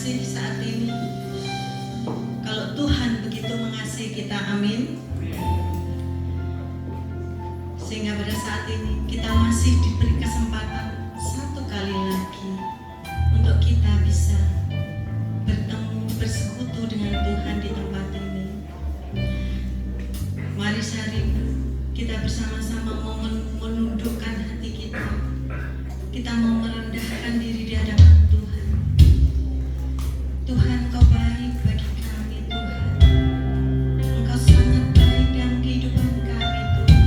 kasih saat ini. Kalau Tuhan begitu mengasihi kita, amin. Sehingga pada saat ini kita masih diberi kesempatan satu kali lagi untuk kita bisa bertemu, bersekutu dengan Tuhan di tempat ini. Mari sehari kita bersama-sama mau menundukkan hati kita. Kita mau merendahkan diri di hadapan Tuhan. Tuhan, Kau baik bagi kami, Tuhan. Engkau sangat baik dalam kehidupan kami, Tuhan.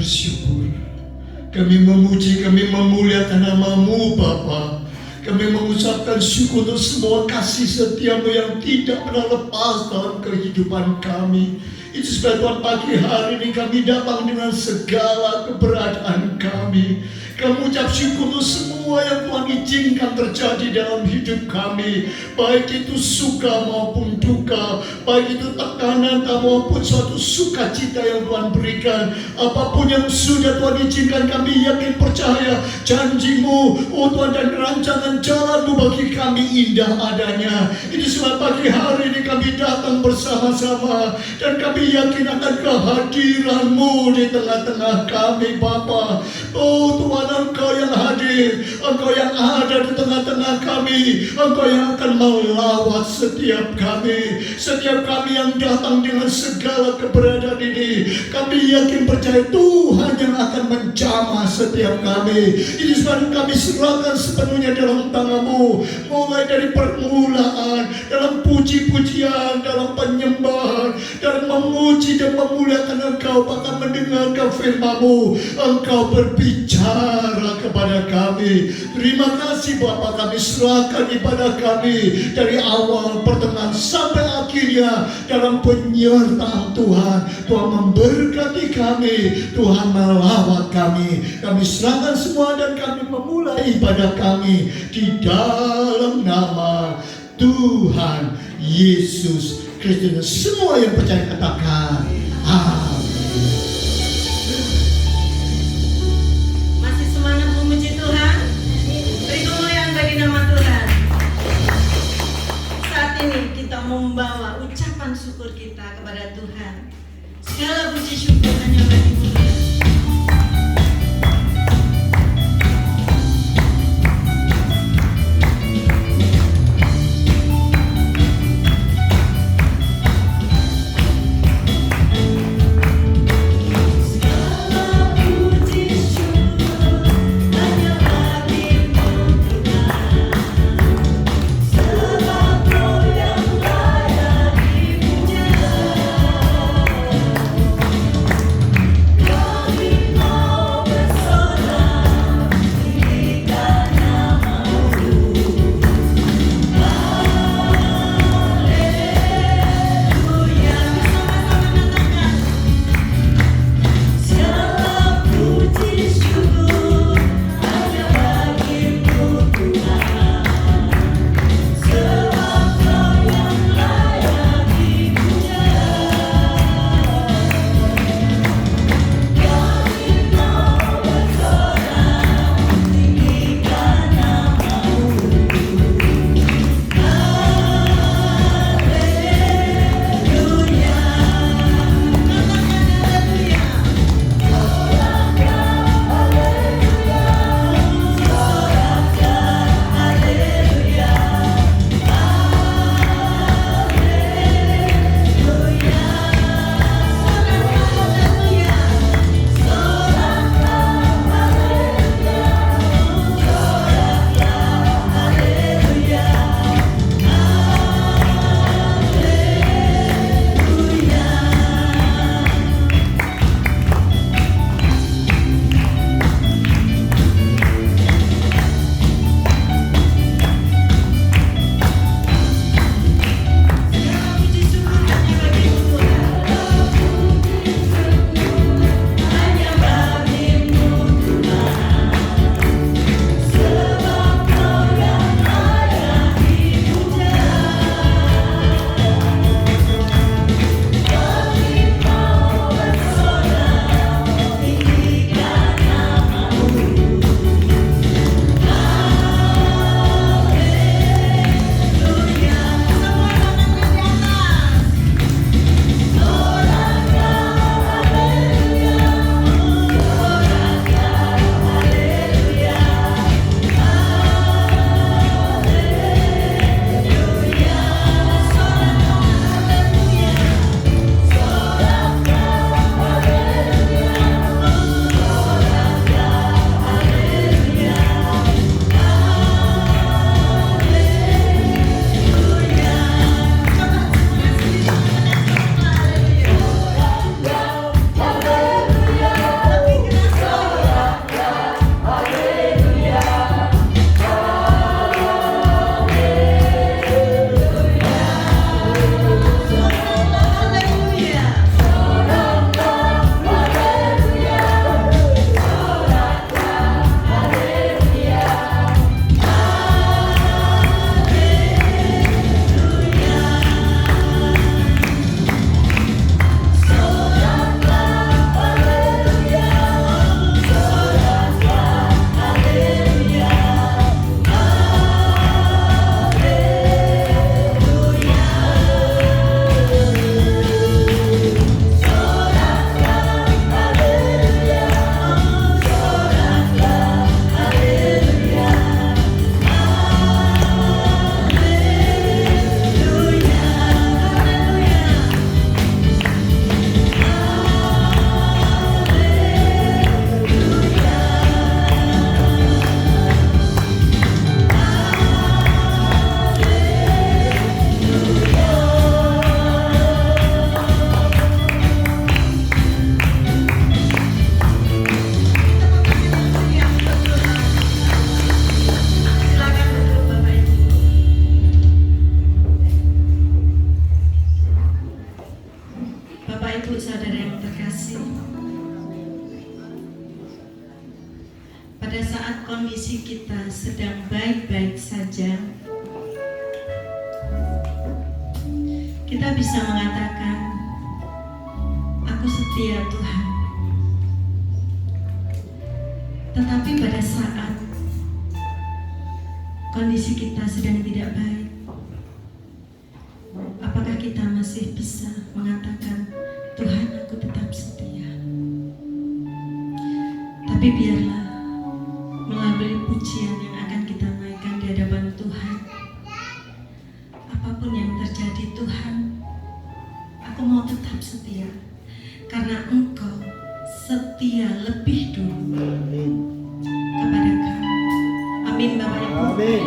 bersyukur. Kami memuji, kami memuliakan nama-Mu Bapa. Kami mengucapkan syukur untuk semua kasih setiamu yang tidak pernah lepas dalam kehidupan kami. Itu sebab Tuhan, pagi hari ini kami datang dengan segala keberadaan kami. Kami ucap syukur untuk semua yang Tuhan izinkan terjadi dalam hidup kami, baik itu suka maupun duka, baik itu tekanan maupun suatu sukacita yang Tuhan berikan. Apapun yang sudah Tuhan izinkan, kami yakin percaya janji-Mu, oh Tuhan, dan rancangan jalan-Mu bagi kami indah adanya. Itu sebab pagi hari ini kami datang bersama-sama, dan kami yakin akan kehadiran-Mu di tengah-tengah kami Bapa. Oh Tuhan, Engkau yang hadir, Engkau yang ada di tengah-tengah kami, Engkau yang akan melawat setiap kami yang datang dengan segala keberadaan ini. Kami yakin percaya Tuhan yang akan menjamah setiap kami. Ini sebab kami serahkan sepenuhnya dalam tangan-Mu, mulai dari permulaan, dalam puji-pujian, dalam penyembahan, dalam memuji dan memuliakan Engkau, bahkan mendengarkan firman-Mu. Engkau berbicara kepada kami. Terima kasih Bapa, kami serahkan ibadah kami dari awal, pertengahan sampai akhirnya dalam penyertaan Tuhan. Tuhan memberkati kami, Tuhan melawat kami. Kami serahkan semua dan kami memulai ibadah kami di dalam nama Tuhan Yesus Kristus. Semua yang percaya katakan amin. Puji Tuhan, beri kemuliaan bagi nama Tuhan. Saat ini kita membawa ucapan syukur kita kepada Tuhan. Segala puji syukur hanya bagi-Mu Tuhan. pada saat kondisi kita sedang baik-baik saja, kita bisa mengatakan, aku setia Tuhan. Tetapi pada saat kondisi kita sedang tidak baik, apakah kita masih bisa mengatakan, Tuhan, aku tetap setia? Tapi biarlah melalui pujian yang akan kita naikkan di hadapan Tuhan, apapun yang terjadi, Tuhan, aku mau tetap setia, karena Engkau setia lebih dulu kepada kami. Amin, Bapak Ibu. Amin.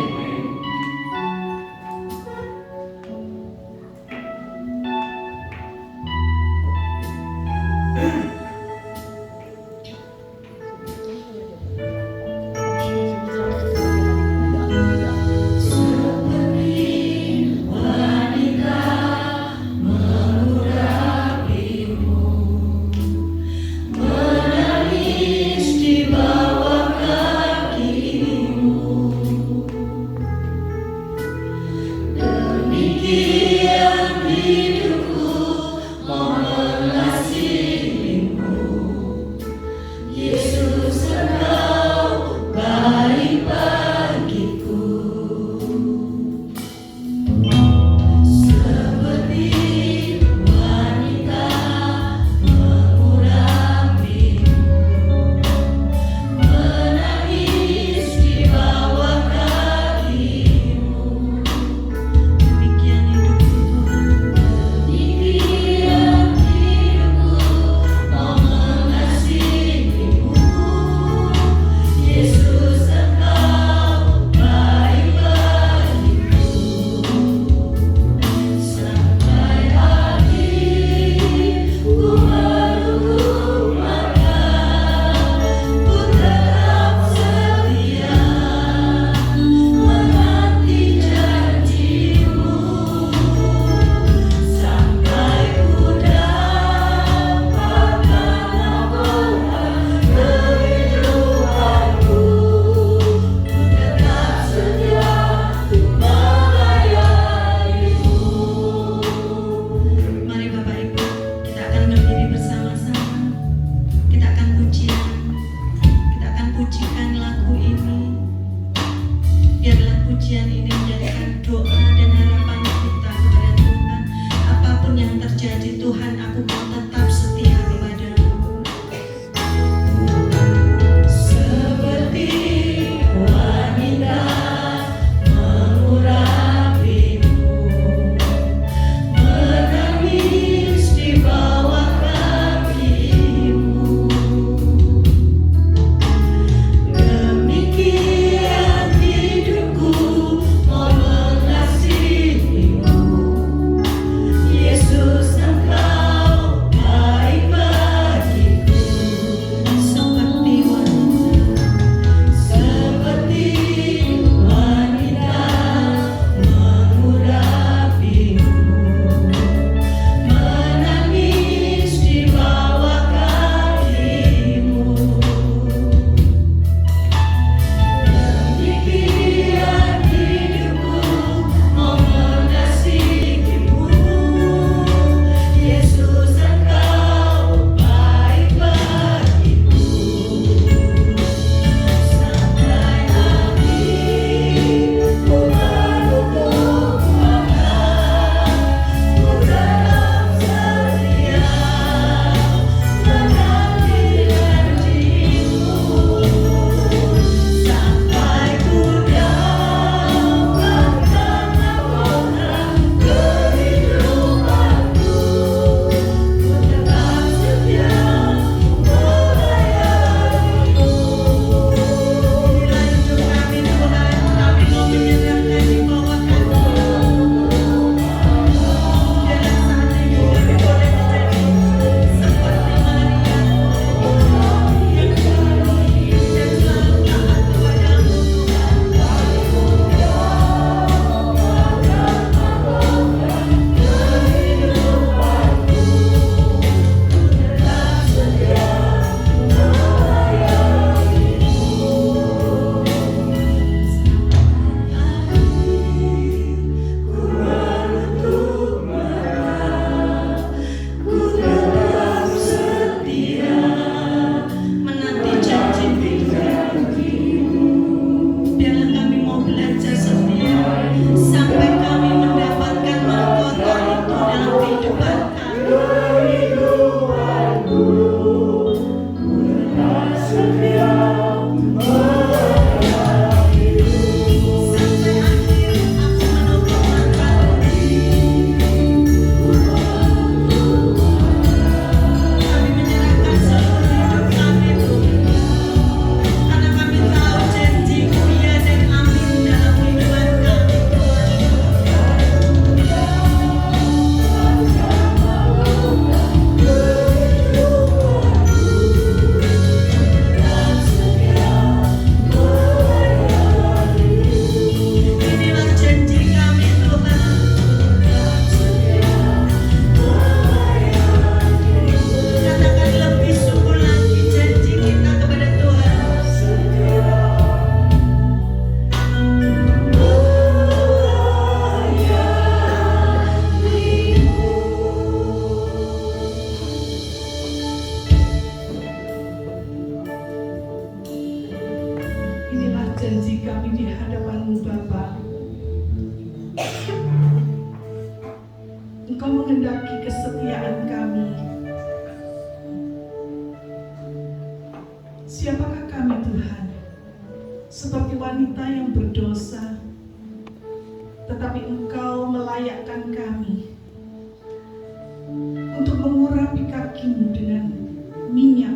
inilah janji kami di hadapan-Mu Bapa. Engkau menghendaki kesetiaan kami. Siapakah kami Tuhan? Seperti wanita yang berdosa, tetapi Engkau melayakkan kami untuk mengurapi kaki-Mu dengan minyak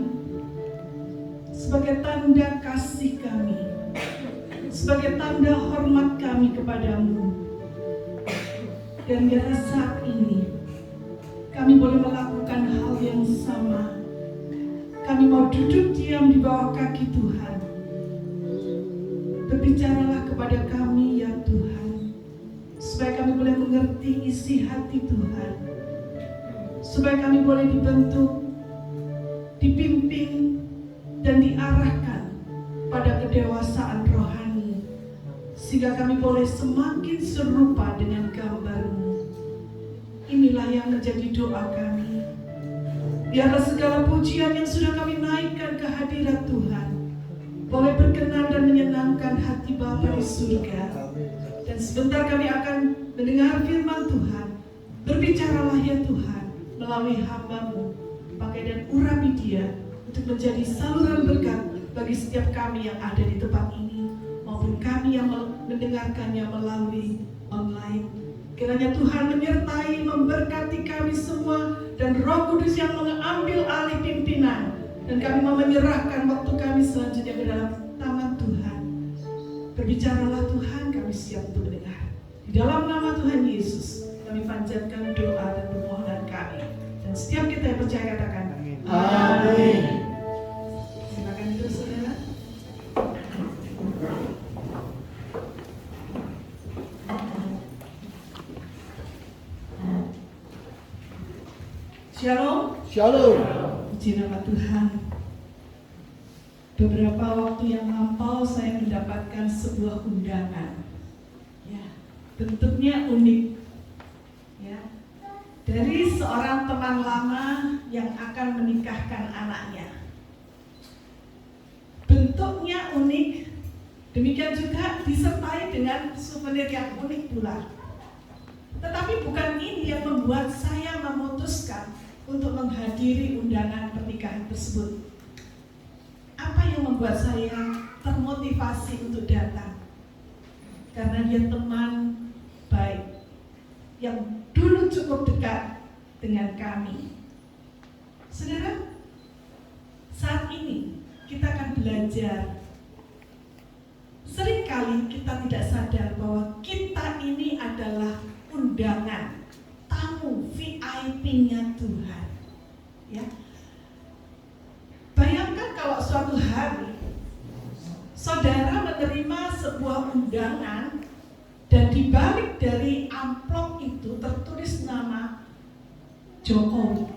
sebagai tanda kasih kami, sebagai tanda hormat kami kepadamu. Dan biarlah saat ini kami boleh melakukan hal yang sama. Kami mau duduk diam di bawah kaki Tuhan. Berbicaralah kepada kami ya Tuhan, supaya kami boleh mengerti isi hati Tuhan, supaya kami boleh dibentuk, dipimpin, dan diarahkan pada kedewasaan rohani, sehingga kami boleh semakin serupa dengan gambar-Mu. Inilah yang menjadi doa kami. Biarlah segala pujian yang sudah kami naikkan ke hadirat Tuhan boleh berkenan dan menyenangkan hati Bapa di surga. Dan sebentar kami akan mendengar firman Tuhan. Berbicaralah ya Tuhan melalui hamba-Mu, pakai dan urapi dia untuk menjadi saluran berkat bagi setiap kami yang ada di tempat ini maupun kami yang mendengarkannya melalui online. Kiranya Tuhan menyertai, memberkati kami semua, dan Roh Kudus yang mengambil alih pimpinan, dan kami mau menyerahkan waktu kami selanjutnya ke dalam tangan Tuhan. Berbicaralah Tuhan, kami siap untuk mendengar. Di dalam nama Tuhan Yesus kami panjatkan doa dan permohonan kami, dan setiap kita yang percaya katakan amin. Silakan itu saudara. Shalom. Shalom. Puji nama Tuhan. Beberapa waktu yang lampau saya mendapatkan sebuah undangan. Ya, bentuknya unik. Ya, dari seorang teman lama yang akan menikahkan anaknya. Bentuknya unik. Demikian juga disertai dengan souvenir yang unik pula. Tetapi bukan ini yang membuat saya memutuskan untuk menghadiri undangan pernikahan tersebut. Apa yang membuat saya termotivasi untuk datang? Karena dia teman baik yang dulu cukup dekat dengan kami. Saudara, saat ini kita akan belajar. Seringkali kita tidak sadar bahwa kita ini adalah undangan, tamu VIP-nya Tuhan. Ya. Bayangkan kalau suatu hari saudara menerima sebuah undangan dan di balik dari amplop itu tertulis nama Jokowi.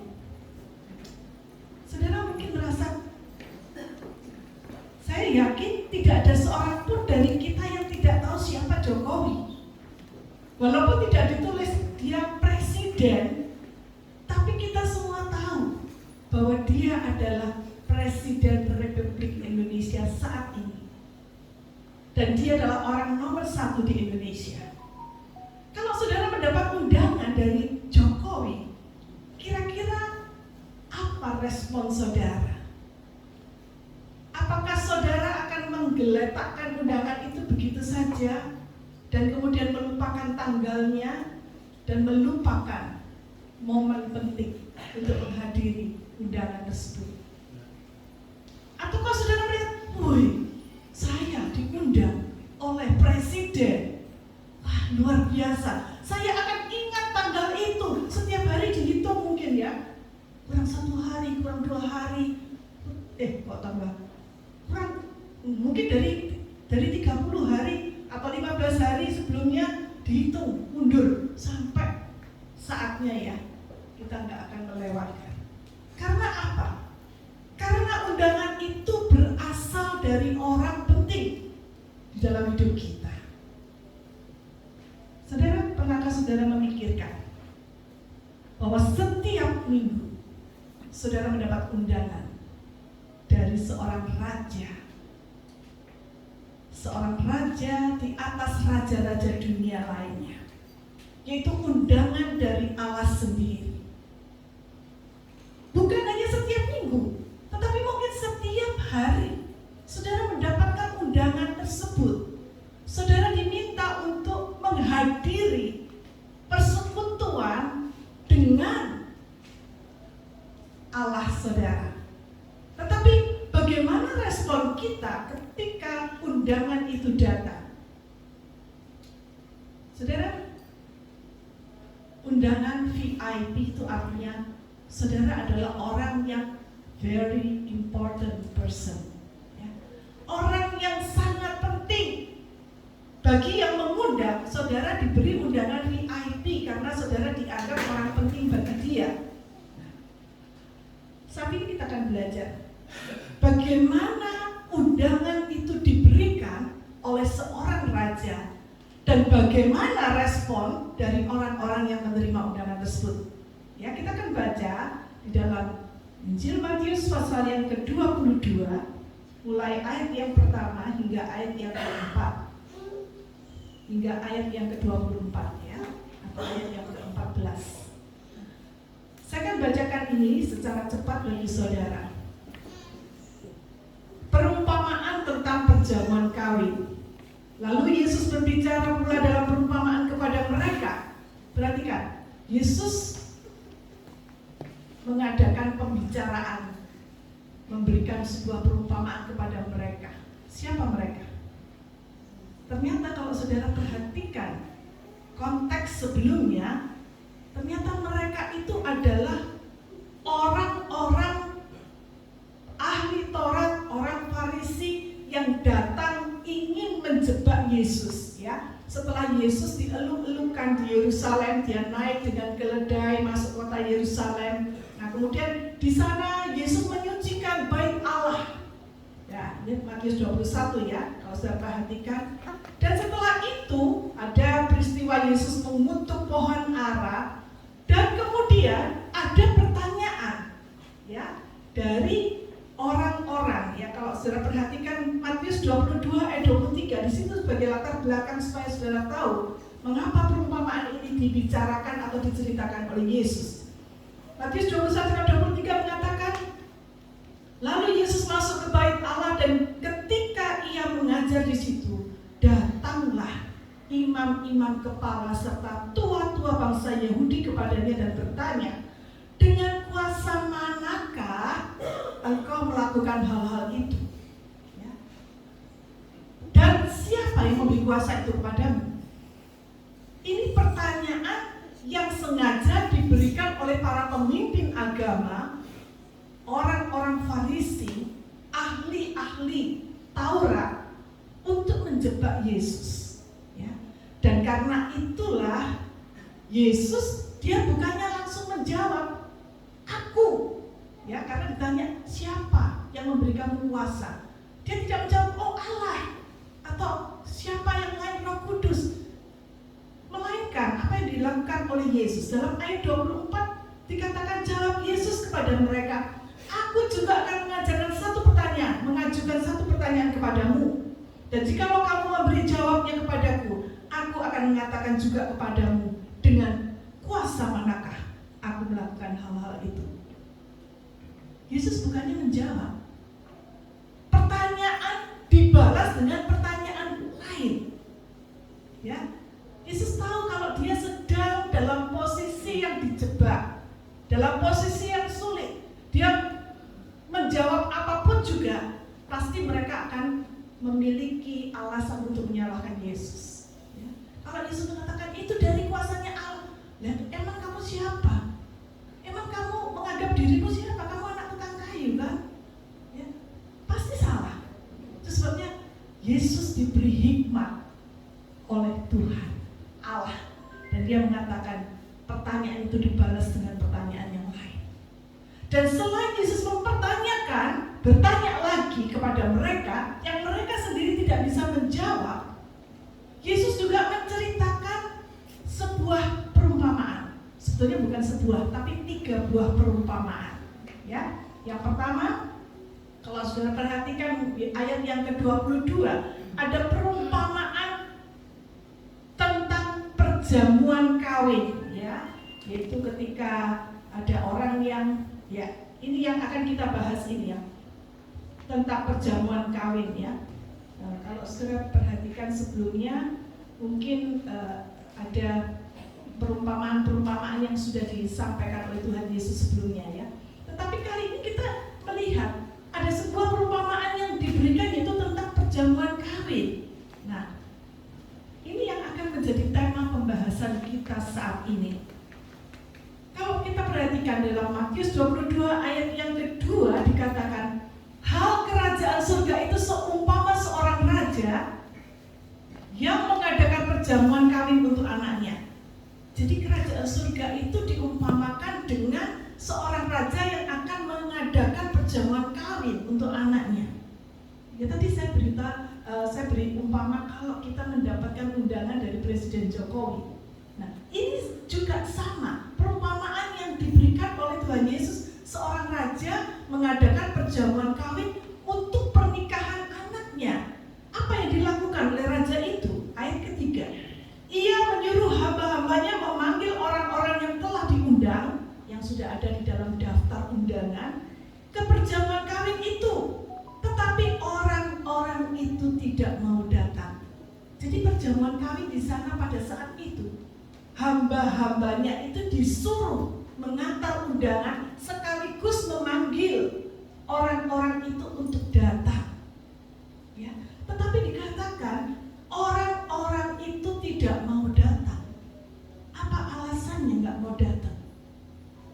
Saudara mungkin merasa, saya yakin tidak ada seorang pun dari kita yang tidak tahu siapa Jokowi. Walaupun tidak ditulis dia presiden, tapi kita semua tahu bahwa dia adalah Presiden Republik Indonesia saat ini. Dan dia adalah orang nomor 1 di Indonesia. Kalau saudara mendapat undangan dari Jokowi, kira-kira apa respon saudara? Apakah saudara akan menggeletakkan undangan itu begitu saja dan kemudian melupakan tanggalnya dan melupakan momen penting untuk menghadiri undangan tersebut? Ataukah saudara melihat, woi, saya diundang oleh presiden, wah luar biasa, saya akan ingat tanggal itu, setiap hari dihitung mungkin ya, kurang 1 hari, kurang 2 hari, kok tambah, kurang mungkin dari 30 hari atau 15 hari sebelumnya dihitung mundur sampai saatnya ya kita nggak akan melewatkan. Karena apa? Karena undangan itu berasal dari orang penting di dalam hidup kita. Saudara, pernahkah saudara memikirkan bahwa setiap minggu saudara mendapat undangan dari seorang raja, seorang raja di atas raja-raja dunia lainnya, yaitu undangan dari Allah sendiri. Bukan hanya setiap minggu, tetapi mungkin setiap hari saudara mendapatkan undangan tersebut. Saudara diminta untuk menghadiri persekutuan dengan Allah saudara. Tetapi bagaimana respon kita ketika undangan itu datang? Saudara, undangan VIP itu artinya saudara adalah orang yang very important person, ya. Orang yang sangat penting. Bagi yang mengundang, saudara diberi undangan VIP karena saudara dianggap orang penting bagi dia. Saat ini kita akan belajar bagaimana undangan itu diberikan oleh seorang raja dan bagaimana respon dari orang-orang yang menerima undangan tersebut. Ya, kita akan baca di dalam Injil Matius pasal yang ke-22, mulai ayat yang pertama hingga ayat yang keempat, hingga ayat yang ke-24, ya, atau ayat yang ke-14. Saya akan bacakan ini secara cepat bagi saudara. Perumpamaan tentang perjamuan kawin. Lalu Yesus berbicara pula dalam perumpamaan kepada mereka. Perhatikan, Yesus mengadakan pembicaraan, memberikan sebuah perumpamaan kepada mereka. Siapa mereka? Ternyata kalau saudara perhatikan konteks sebelumnya, ternyata mereka itu adalah orang-orang ahli Taurat, orang Farisi yang datang ingin menjebak Yesus, ya. Setelah Yesus dieluk-elukan di Yerusalem, dia naik dengan keledai masuk kota Yerusalem. Nah, kemudian di sana Yesus menyucikan bait Allah. Ya, ini Matius 21 ya, kalau saya perhatikan. Dan setelah itu ada peristiwa Yesus mengutuk pohon ara, dan kemudian ada pertanyaan, ya, dari orang-orang, ya. Kalau saudara perhatikan Matius 22 ayat 23, di situ sebagai latar belakang supaya saudara tahu mengapa perumpamaan ini dibicarakan atau diceritakan oleh Yesus. Matius 21 ayat 23 mengatakan, lalu Yesus masuk ke bait Allah dan ketika ia mengajar di situ, datanglah imam-imam kepala serta tua-tua bangsa Yahudi kepadanya dan bertanya, dengan kuasa manakah engkau melakukan hal-hal itu? Ya. Dan siapa yang memberi kuasa itu kepadamu? Ini pertanyaan yang sengaja diberikan oleh para pemimpin agama, orang-orang Farisi, ahli-ahli Taurat, untuk menjebak Yesus, ya. Dan karena itulah Yesus, dia bukannya langsung menjawab, aku, ya, karena ditanya siapa yang memberikan kuasa, dia tidak menjawab, oh Allah, atau siapa yang lain, Roh Kudus. Melainkan apa yang dilakukan oleh Yesus. Dalam ayat 24 dikatakan, jawab Yesus kepada mereka, aku juga akan mengajukan satu pertanyaan kepadamu. Dan jikalau kamu memberi jawabnya kepadaku, aku akan mengatakan juga kepadamu, dengan kuasa manakah aku melakukan hal-hal itu. Yesus bukannya menjawab. Pertanyaan dibalas dengan pertanyaan lain. Ya, Yesus tahu kalau dia sedang dalam posisi yang dijebak, dalam posisi yang sulit. Dia menjawab apapun juga, pasti mereka akan memiliki alasan untuk menyalahkan Yesus. Ya. Kalau Yesus mengatakan itu dari kuasanya Allah, emang kamu siapa? Emang kamu menganggap dirimu siapa? Kamu anak tukang kayu kan? Ya. Pasti salah. Itu sebabnya Yesus diberi hikmat oleh Tuhan Allah, dan dia mengatakan pertanyaan itu dibalas dengan pertanyaan yang lain. Dan selain Yesus mempertanyakan, bertanya lagi kepada mereka yang mereka sendiri tidak bisa menjawab, Yesus juga menceritakan sebuah perumpamaan. Sebetulnya bukan sebuah, tapi 3 buah perumpamaan. Ya, yang pertama, kalau saudara perhatikan di ayat yang ke-22, ada perjamuan kawin, ya, yaitu ketika ada orang yang, ya, ini yang akan kita bahas ini ya, tentang perjamuan kawin ya. Kalau saudara perhatikan sebelumnya, mungkin ada perumpamaan-perumpamaan yang sudah disampaikan oleh Tuhan Yesus sebelumnya ya. Tetapi kali ini kita melihat ada sebuah perumpamaan yang diberikan, yaitu tentang perjamuan kawin. Nah, ini yang akan menjadi tema pembahasan kita saat ini. Kalau kita perhatikan dalam Matius 22 ayat yang kedua dikatakan, hal kerajaan surga itu seumpama seorang raja yang mengadakan perjamuan kawin untuk anaknya. Jadi kerajaan surga itu diumpamakan dengan seorang raja yang akan mengadakan perjamuan kawin untuk anaknya. Ya, tadi saya beri umpama kalau kita mendapatkan undangan dari Presiden Jokowi. Nah, ini juga sama, perumpamaan yang diberikan oleh Tuhan Yesus, seorang raja mengadakan perjamuan kawin untuk pernikahan anaknya. Apa yang dilakukan oleh raja itu? Ayat ketiga, ia menyuruh hamba-hambanya memanggil orang-orang yang telah diundang, yang sudah ada di dalam daftar undangan, ke perjamuan kawin itu. Tetapi orang-orang itu tidak mau datang. Jadi perjamuan kawin di sana pada saat itu, hamba-hambanya itu disuruh mengantar undangan sekaligus memanggil orang-orang itu untuk datang. Ya, tetapi dikatakan orang-orang itu tidak mau datang. Apa alasannya nggak mau datang?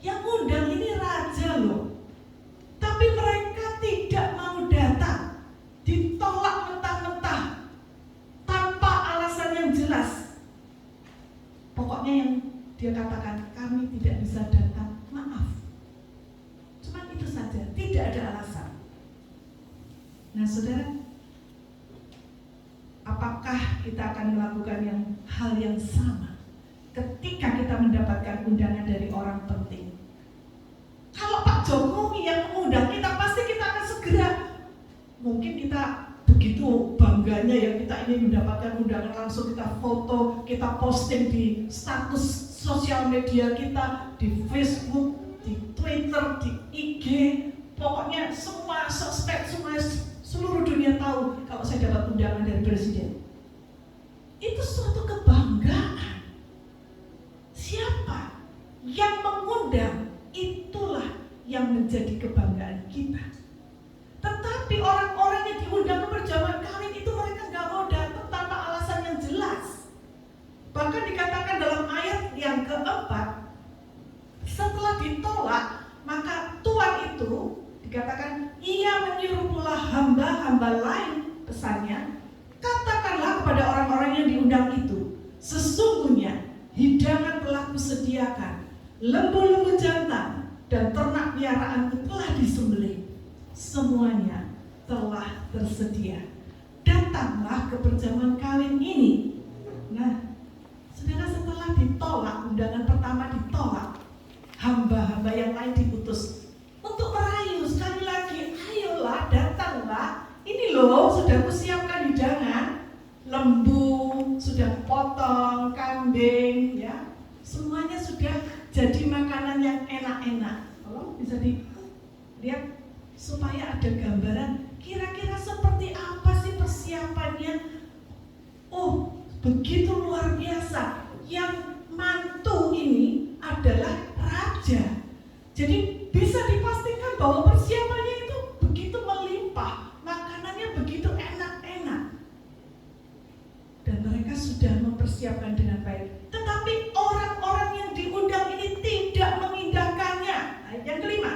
Yang undang ini raja loh, tapi mereka tidak mau datang, ditolak mentah-mentah tanpa alasan yang jelas. Pokoknya yang dia katakan, kami tidak bisa datang, maaf. Cuma itu saja, tidak ada alasan. Nah saudara, apakah kita akan melakukan hal yang sama ketika kita mendapatkan undangan dari orang penting? Kalau Pak Jokowi yang mengundang kita, pasti kita akan segera. Mungkin kita begitu bangganya ya, kita ini mendapatkan undangan, langsung kita foto, kita posting di status sosial media kita, di Facebook, di Twitter, di IG, pokoknya semua sosmed, semua seluruh dunia tahu kalau saya dapat undangan dari presiden. Itu suatu kebanggaan. Siapa yang mengundang, itulah yang menjadi kebanggaan kita. Tetapi orang-orang yang diundang ke perjamuan kawin itu mereka nggak mau datang tanpa alasan yang jelas. Bahkan dikatakan dalam ayat yang keempat, setelah ditolak, maka tuan itu dikatakan ia menyuruh pula hamba-hamba lain, pesannya, katakanlah kepada orang-orang yang diundang itu, sesungguhnya hidangan telah kusediakan, lembu-lembu jantan dan ternak piaraanku telah disembelih. Semuanya telah tersedia. Datanglah ke perjamuan kawin ini. Nah, saudara, setelah ditolak, undangan pertama ditolak, hamba-hamba yang lain diutus untuk merayu sekali lagi, ayolah, datanglah. Ini loh, sudah kusiapkan hidangan, lembu, sudah potong, kambing, ya, semuanya sudah jadi makanan yang enak-enak. Tolong bisa dilihat supaya ada gambaran kira-kira seperti apa sih persiapannya. Oh, begitu luar biasa. Yang mantu ini adalah raja. Jadi bisa dipastikan bahwa persiapannya itu begitu melimpah, makanannya begitu enak-enak. Dan mereka sudah mempersiapkan dengan baik. Tetapi orang-orang yang diundang ini tidak mengindahkannya. Ayat yang kelima,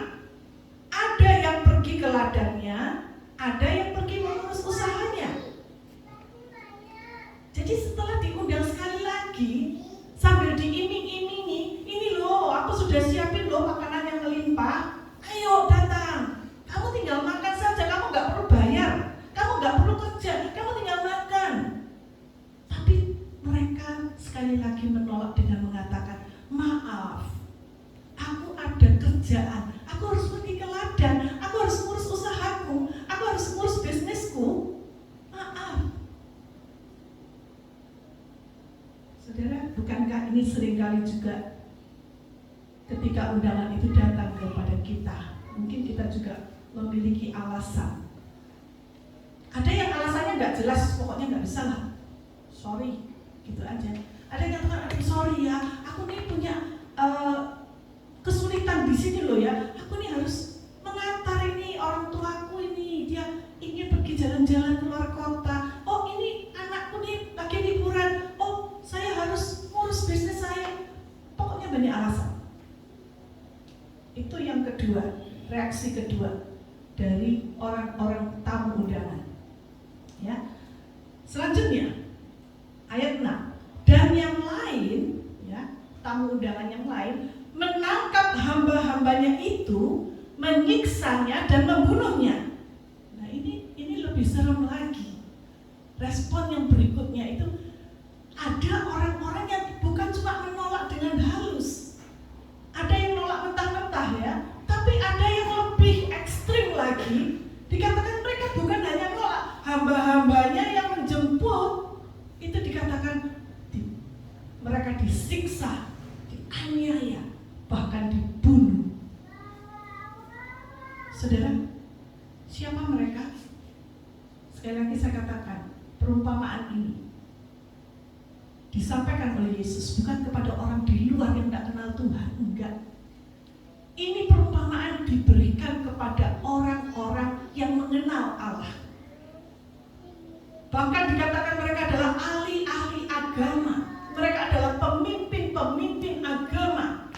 ada yang pergi ke ladangnya, ada yang pergi mengurus usahanya. Jadi setelah diundang sekali lagi, sambil diiming-imingi, ini loh, aku sudah siapin loh makanan yang melimpah, ayo datang, kamu tinggal makan saja, kamu gak perlu bayar, kamu gak perlu kerja, kamu tinggal makan. Tapi mereka sekali lagi menolak dengan mengatakan, maaf, aku ada kerjaan, aku harus pergi ke ladang, aku harus ngurus usahaku, aku harus ngurus bisnisku. Maaf. bukankah ini seringkali juga ketika undangan itu datang kepada kita, mungkin kita juga memiliki alasan. Ada yang alasannya nggak jelas, pokoknya nggak bisa lah, sorry, gitu aja. Ada yang katakan, aduh sorry ya, aku nih punya kesulitan di sini loh ya, aku nih harus mengantar ini orang tuaku ini, dia ingin pergi jalan-jalan keluar kota. Oh ini anakku nih lagi liburan, oh saya harus ngurus bisnis saya. Pokoknya banyak alasan. Itu yang kedua, reaksi kedua dari orang-orang tamu undangan. Ya. Selanjutnya ayat 6. Dan yang lain, ya, tamu undangan yang lain menangkap hamba-hambanya itu, menyiksanya dan membunuhnya. Nah ini lebih serem lagi. Respon yang berikutnya itu ada orang-orang yang bukan cuma menolak dengan halus, ada yang nolak mentah-mentah ya, tapi ada yang lebih ekstrim lagi. Dikatakan mereka bukan hanya nolak, hamba-hambanya yang menjemput itu dikatakan mereka disiksa, dianiaya, bahkan dibunuh. Saudara, siapa mereka? Sekali lagi saya katakan, perumpamaan ini disampaikan oleh Yesus bukan kepada orang di luar yang tidak kenal Tuhan, enggak. Ini perumpamaan diberikan kepada orang-orang yang mengenal Allah. Bahkan dikatakan mereka adalah ahli-ahli agama, mereka adalah pemimpin-pemimpin agama.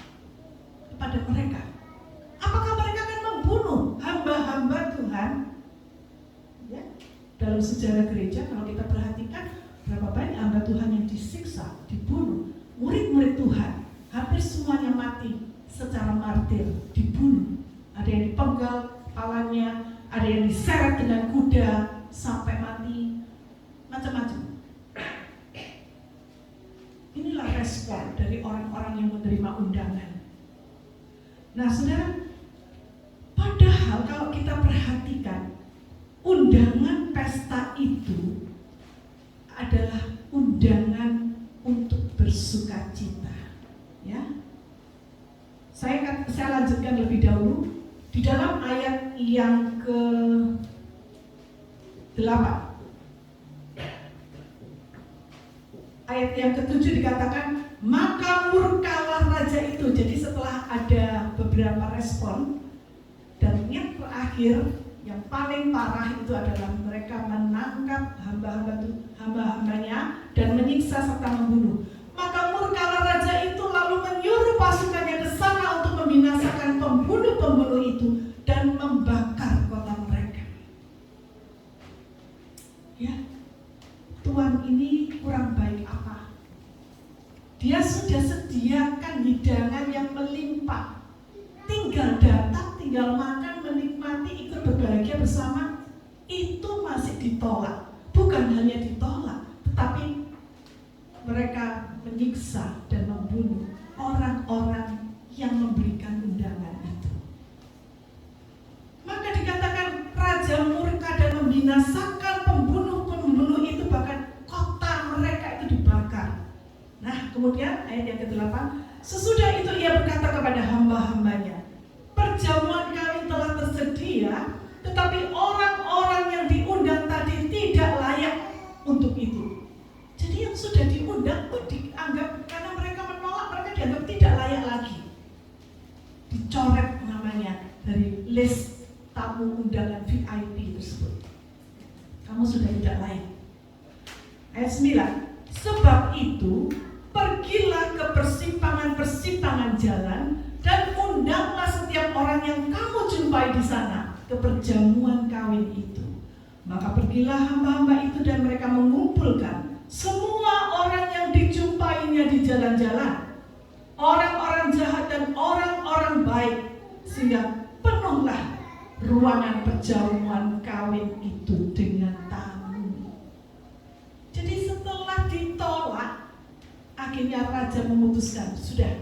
Kepada mereka, apakah mereka akan membunuh hamba-hamba Tuhan? Ya, dalam sejarah gereja kalau kita perhatikan, berapa banyak hamba Tuhan yang disiksa, dibunuh. Murid-murid Tuhan hampir semuanya mati secara martir, dibunuh. Ada yang dipenggal kepalanya, ada yang diseret dengan kuda sampai mati, macam-macam. Inilah respon dari orang-orang yang menerima undangan. Nah saudara, padahal kalau kita perhatikan, undangan pesta itu adalah undangan untuk bersukacita, ya. Saya lanjutkan lebih dahulu di dalam ayat yang ke-8. Ayat yang ke-7 dikatakan, maka murkalah raja itu. Jadi setelah ada beberapa respon, dan yang terakhir, yang paling parah itu adalah mereka menangkap hamba-hambanya dan menyiksa serta membunuh. Maka murkalah raja itu lalu menyuruh pasukannya ke sana untuk membinasakan pembunuh-pembunuh itu dan membakar kota mereka. Ya, Tuhan ini kurang baik apa? Dia sudah sediakan hidangan yang melimpah. Tinggal datang, tinggal makan, menikmati, ikut berbahagia bersama. Itu masih ditolak. Bukan hanya ditolak, tetapi mereka menyiksa dan membunuh orang-orang yang memberikan undangan itu. Maka dikatakan raja murka dan membinasakan pembunuh-pembunuh itu, bahkan kota mereka itu dibakar. Nah kemudian ayat yang ke-8, sesudah itu ia berkata kepada hamba-hambanya, perjamuan kami telah tersedia, tetapi orang-orang yang diundang tadi tidak layak untuk itu. Jadi yang sudah diundang pun dianggap, karena mereka menolak, mereka dianggap tidak layak lagi. Dicoret namanya dari list tamu undangan VIP tersebut. Kamu sudah tidak layak. Ayat 9, sebab itu pergilah ke persimpangan-persimpangan jalan dan undanglah setiap orang yang kamu jumpai di sana ke perjamuan kawin itu. Maka pergilah hamba-hamba itu dan mereka mengumpulkan semua orang yang dijumpainya di jalan-jalan, orang-orang jahat dan orang-orang baik, sehingga penuhlah ruangan perjamuan kawin itu dengan tamu. Jadi setelah ditolak, akhirnya raja memutuskan, sudah,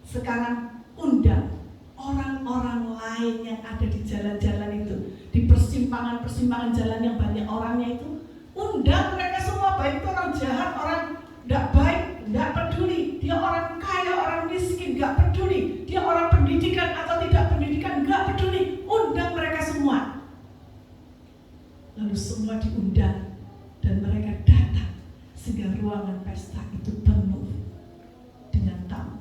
sekarang undang orang-orang lain yang ada di jalan-jalan itu, di persimpangan-persimpangan jalan yang banyak orangnya itu, undang mereka semua, baik itu orang jahat, orang tidak baik, tidak peduli. nggak peduli. Dia orang pendidikan atau tidak pendidikan, nggak peduli. Undang mereka semua. Lalu semua diundang dan mereka datang sehingga ruangan pesta itu penuh dengan tamu.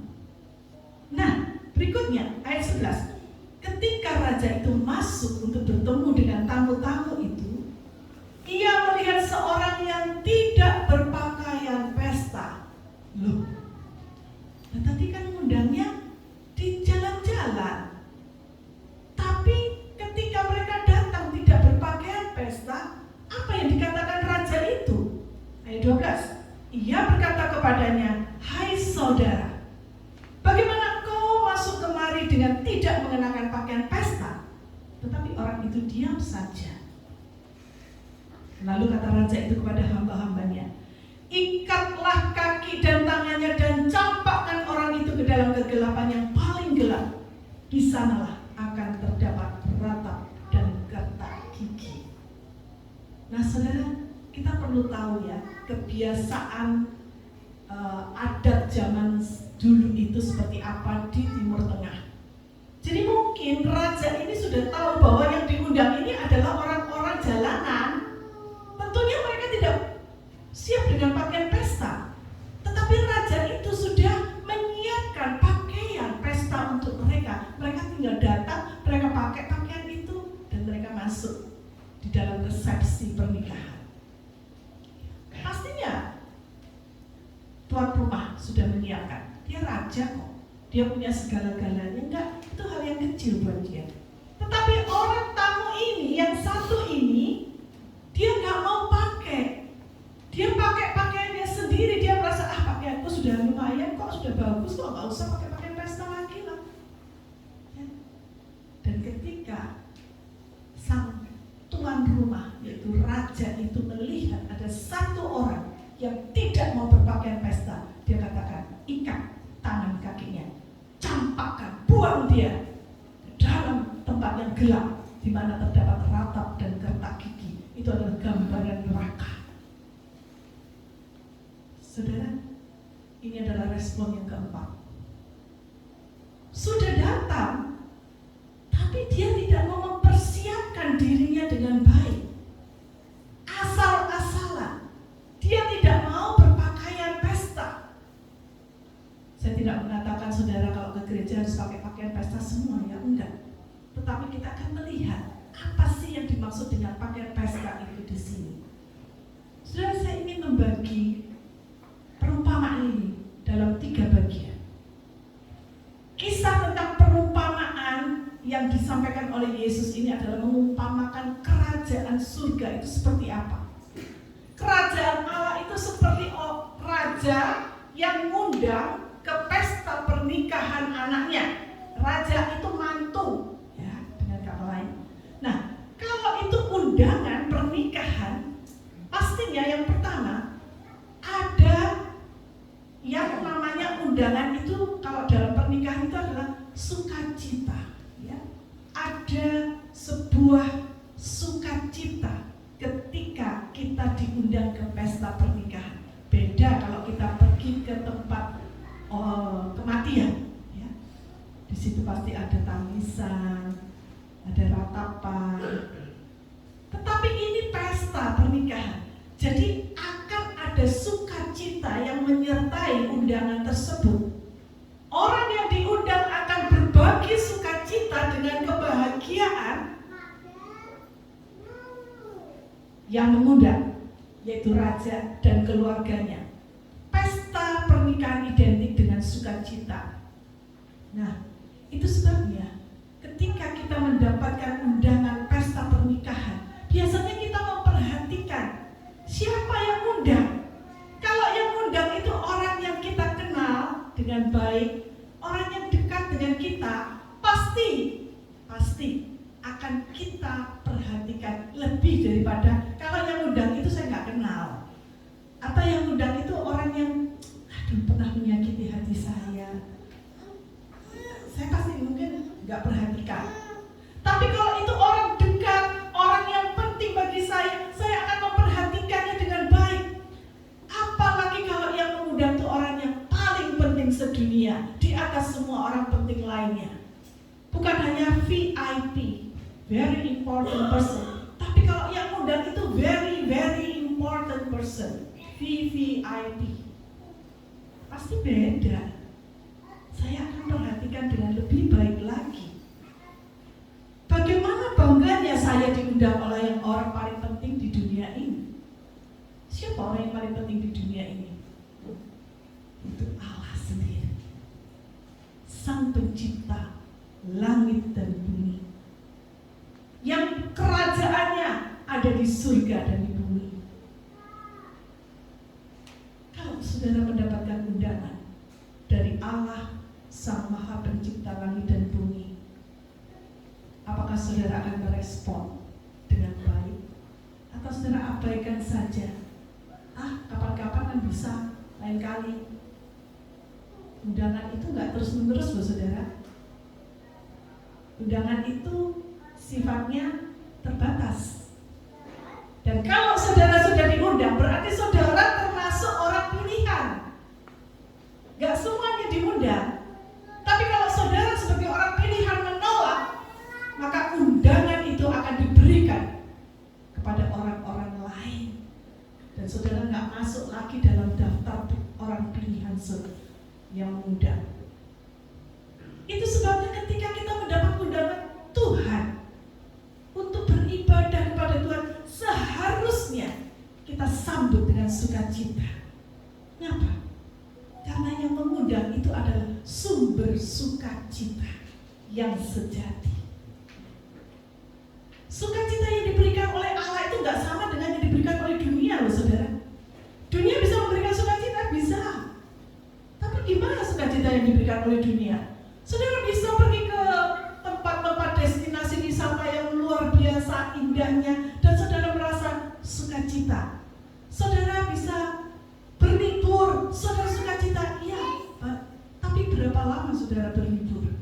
Nah, berikutnya ayat 11. Ketika raja itu masuk untuk bertemu dengan tamu-tamu itu, ia melihat seorang yang tidak berpakaian pesta. Loh, nah tadi kan ngundangnya di jalan-jalan. Tapi ketika mereka datang tidak berpakaian pesta, apa yang dikatakan raja itu? Ayat 12. Ia berkata kepadanya, "Hai saudara, bagaimana kau masuk kemari dengan tidak mengenakan pakaian pesta?" Tetapi orang itu diam saja. Lalu kata raja itu kepada hamba-hambanya, "Ikatlah kaki dan tangannya dan campakkan orang itu ke dalam kegelapan yang paling gelap. Di sanalah akan terdapat ratap dan gertak gigi." Nah saudara, kita perlu tahu ya, kebiasaan adat zaman dulu itu seperti apa di Timur Tengah. Jadi mungkin raja ini sudah tahu bahwa yang diundang ini adalah orang-orang jalanan. Tentunya mereka tidak siap dengan pakaian pesta. Tetapi raja itu sudah menyiapkan pakaian pesta untuk mereka. Mereka tinggal datang, mereka pakai pakaian itu, dan mereka masuk di dalam resepsi pernikahan. Pastinya tuan rumah sudah menyiapkan. Dia raja kok, dia punya segala-galanya. Enggak, itu hal yang kecil buat dia. Tetapi orang tamu ini, yang satu ini, dia nggak mau pakai. Dia pakai pakaiannya sendiri. Dia merasa, pakaianku sudah lumayan kok, sudah bagus kok, nggak usah pakai pakaian pesta lagi lah. Ya. Dan ketika sang tuan rumah, yaitu raja itu melihat ada satu orang yang tidak mau berpakaian pesta, dia katakan, "Ikat tangan kakinya, campakkan, buang dia ke dalam tempat yang gelap di mana terdapat ratap dan gertak gigi." Itu adalah gambaran neraka. Saudara, ini adalah respon yang keempat. Sudah datang, tapi dia tidak mau mempersiapkan dirinya dengan baik. Asal-asalan. Dia tidak mau berpakaian pesta. Saya tidak mengatakan saudara kalau ke gereja harus pakai pakaian pesta semua, ya enggak. Tetapi kita akan melihat apa sih yang dimaksud dengan pakaian pesta itu di sini. Saudara, saya ingin membagi perumpamaan ini dalam 3 bagian. Kisah tentang perumpamaan yang disampaikan oleh Yesus ini adalah mengumpamakan kerajaan surga itu seperti apa. Kerajaan Allah itu seperti raja yang ngundang ke pesta pernikahan anaknya. Raja itu mantu, ya, dengan kata lain. Nah, kalau itu undangan pernikahan, pastinya yang pertama ada yang namanya undangan itu, kalau dalam pernikahan itu adalah sukacita, ya. Ada sebuah sukacita ketika kita diundang ke pesta pernikahan. Beda kalau kita pergi ke tempat kematian, ya. Di situ pasti ada tangisan, ada ratapan. Tetapi ini pesta pernikahan. Jadi akan ada sukacita yang menyertai undangan tersebut. Orang yang diundang akan berbagi sukacita dengan kebahagiaan yang mengundang, yaitu raja dan keluarganya. Pesta pernikahan identik dengan sukacita. Nah, itu sebabnya ketika kita mendapatkan undangan pesta pernikahan, biasanya kita memperhatikan siapa yang undang. Kalau yang undang itu orang yang kita kenal dengan baik, orang yang dekat dengan kita, pasti akan kita perhatikan lebih daripada kalau yang undang itu saya nggak kenal, atau yang undang itu orang yang pernah menyakiti hati saya pasti mungkin nggak perhatikan. Tapi kalau itu orang dekat, orang yang penting bagi saya akan memperhatikannya dengan baik. Apalagi kalau yang mengundang itu orang yang paling penting sedunia, dunia di atas semua orang penting lainnya. Bukan hanya VIP, very important person, tapi kalau yang undang itu very very important person, VVIP. Pasti beda. Saya akan perhatikan dengan lebih baik lagi. Bagaimana bangganya saya diundang oleh yang orang paling penting di dunia ini? Siapa orang yang paling penting di dunia ini? Itu Allah sendiri, Sang Pencipta langit dan bumi, yang kerajaannya ada di surga dan di bumi. Kalau saudara mendapatkan undangan dari Allah Sang Maha Pencipta langit dan bumi, apakah saudara akan merespon dengan baik, atau saudara abaikan saja? Kapan-kapan kan bisa, lain kali. Undangan itu nggak terus-menerus loh saudara. Undangan itu sifatnya terbatas. Dan kalau saudara sudah diundang, berarti saudara termasuk orang pilihan. Gak semuanya diundang. Tapi kalau saudara sebagai orang pilihan menolak, maka undangan itu akan diberikan kepada orang-orang lain. Dan saudara gak masuk lagi dalam daftar orang pilihan yang mengundang. Itu sebabnya ketika kita mendapat undangan Tuhan untuk beribadah kepada Tuhan, seharusnya kita sambut dengan sukacita. Kenapa? Karena yang mengundang itu adalah sumber sukacita yang sejati. Sukacita yang diberikan oleh Allah itu gak sama dengan yang diberikan oleh dunia loh saudara. Dunia bisa memberikan sukacita, bisa. Tapi gimana sukacita yang diberikan oleh dunia? Saudara bisa pergi ke tempat-tempat destinasi wisata yang luar biasa indahnya dan saudara merasa sukacita. Saudara bisa berlibur, saudara sukacita, iya. Tapi berapa lama saudara berlibur?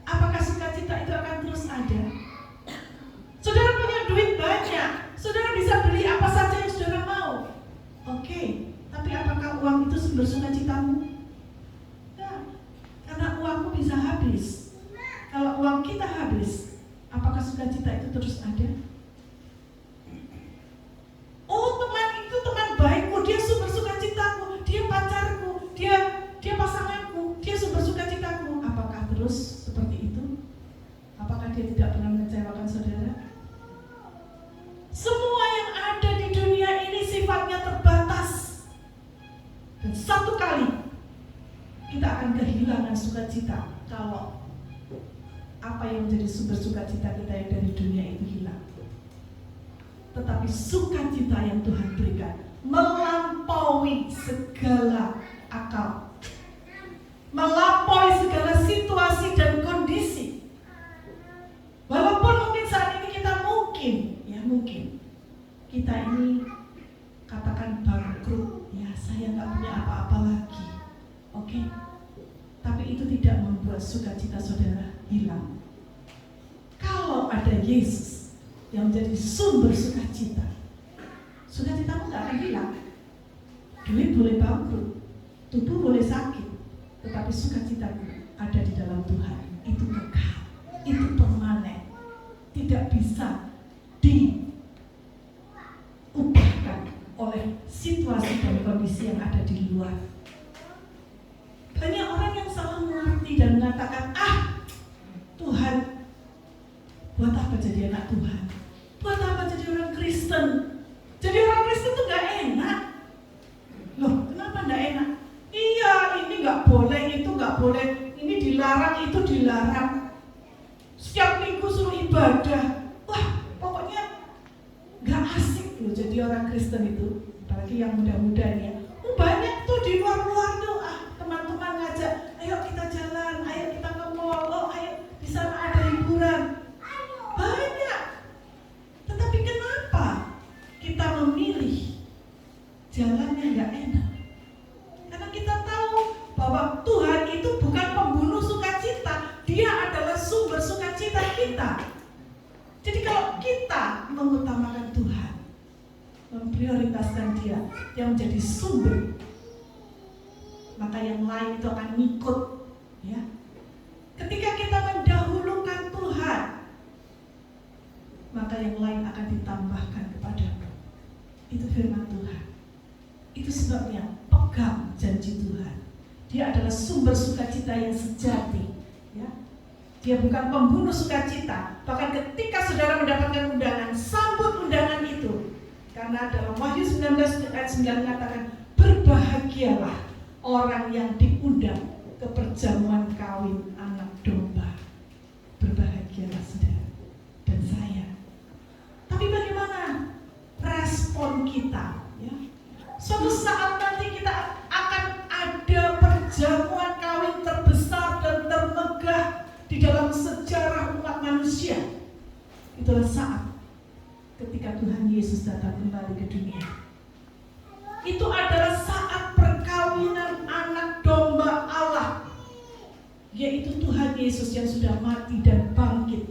Apakah sukacita itu akan terus ada? Saudara punya duit banyak, saudara bisa beli apa saja yang saudara mau. Oke, tapi apakah uang itu sumber sukacitamu? Ya, karena uangmu bisa habis. Kalau uang kita habis, apakah sukacita itu terus ada? Oh, teman itu teman baikku, dia sumber sukacitaku, dia pacarku, dia pasanganku, dia sumber sukacitaku. Apakah terus seperti itu? Apakah dia tidak pernah mengecewakan saudara? Semua yang ada di dunia ini sifatnya terbatas. Dan satu kali kita akan kehilangan sukacita kalau apa yang menjadi sumber sukacita kita yang dari dunia itu hilang. Tetapi sukacita yang Tuhan berikan melampaui segala akal, melampaui segala situasi dan kondisi. Walaupun mungkin saat ini kita mungkin kita ini katakan bangkrut, ya saya nggak punya apa-apa lagi, oke? Tapi itu tidak membuat sukacita saudara hilang. Kalau ada Yesus yang menjadi sumber sukacita, sukacitamu nggak akan hilang. Duit boleh bangkrut, tubuh boleh sakit, tetapi sukacitamu ada di dalam Tuhan. Itu kekal, itu permanen, tidak bisa diubahkan oleh situasi dan kondisi yang ada di luar. Banyak orang yang salah mengerti dan mengatakan, Tuhan, buat apa jadi anak Tuhan? Buat apa jadi orang Kristen? Jadi orang Kristen tuh gak enak. Loh, kenapa gak enak? Iya, ini gak boleh, itu gak boleh, ini dilarang, itu dilarang. Setiap minggu suruh ibadah. Wah, pokoknya gak asik loh jadi orang Kristen itu. Apalagi yang muda-muda ini ya. Banyak tuh di luar-luar tuh, teman-teman ngajak, ayo kita jalan, ayo kita ke mall, ayo di sana ada hiburan. Banyak. Tetapi kenapa kita memilih jalan yang gak enak? Karena kita tahu bahwa Tuhan itu bukan pembunuh sukacita, Dia adalah sumber sukacita kita. Jadi kalau kita mengutamakan Tuhan, memprioritaskan Dia yang menjadi sumber, maka yang lain itu akan ngikut, ya. Ketika kita mendahulukan Tuhan, maka yang lain akan ditambahkan kepadamu. Itu firman Tuhan. Itu sebabnya pegang janji Tuhan. Dia adalah sumber sukacita yang sejati, ya. Dia bukan pembunuh sukacita. Bahkan ketika saudara mendapatkan undangan, sambut undangan itu. Karena dalam Wahyu 19 ayat 9 mengatakan, berbahagialah orang yang diundang ke perjamuan kawin anak domba. Berbahagialah saudara dan saya. Tapi bagaimana respon kita, ya? Suatu saat nanti kita akan ada perjamuan kawin terbesar dan termegah di dalam sejarah umat manusia. Itulah saat ketika Tuhan Yesus datang kembali ke dunia. Itu adalah saat perkawinan anak domba Allah, yaitu Tuhan Yesus yang sudah mati dan bangkit.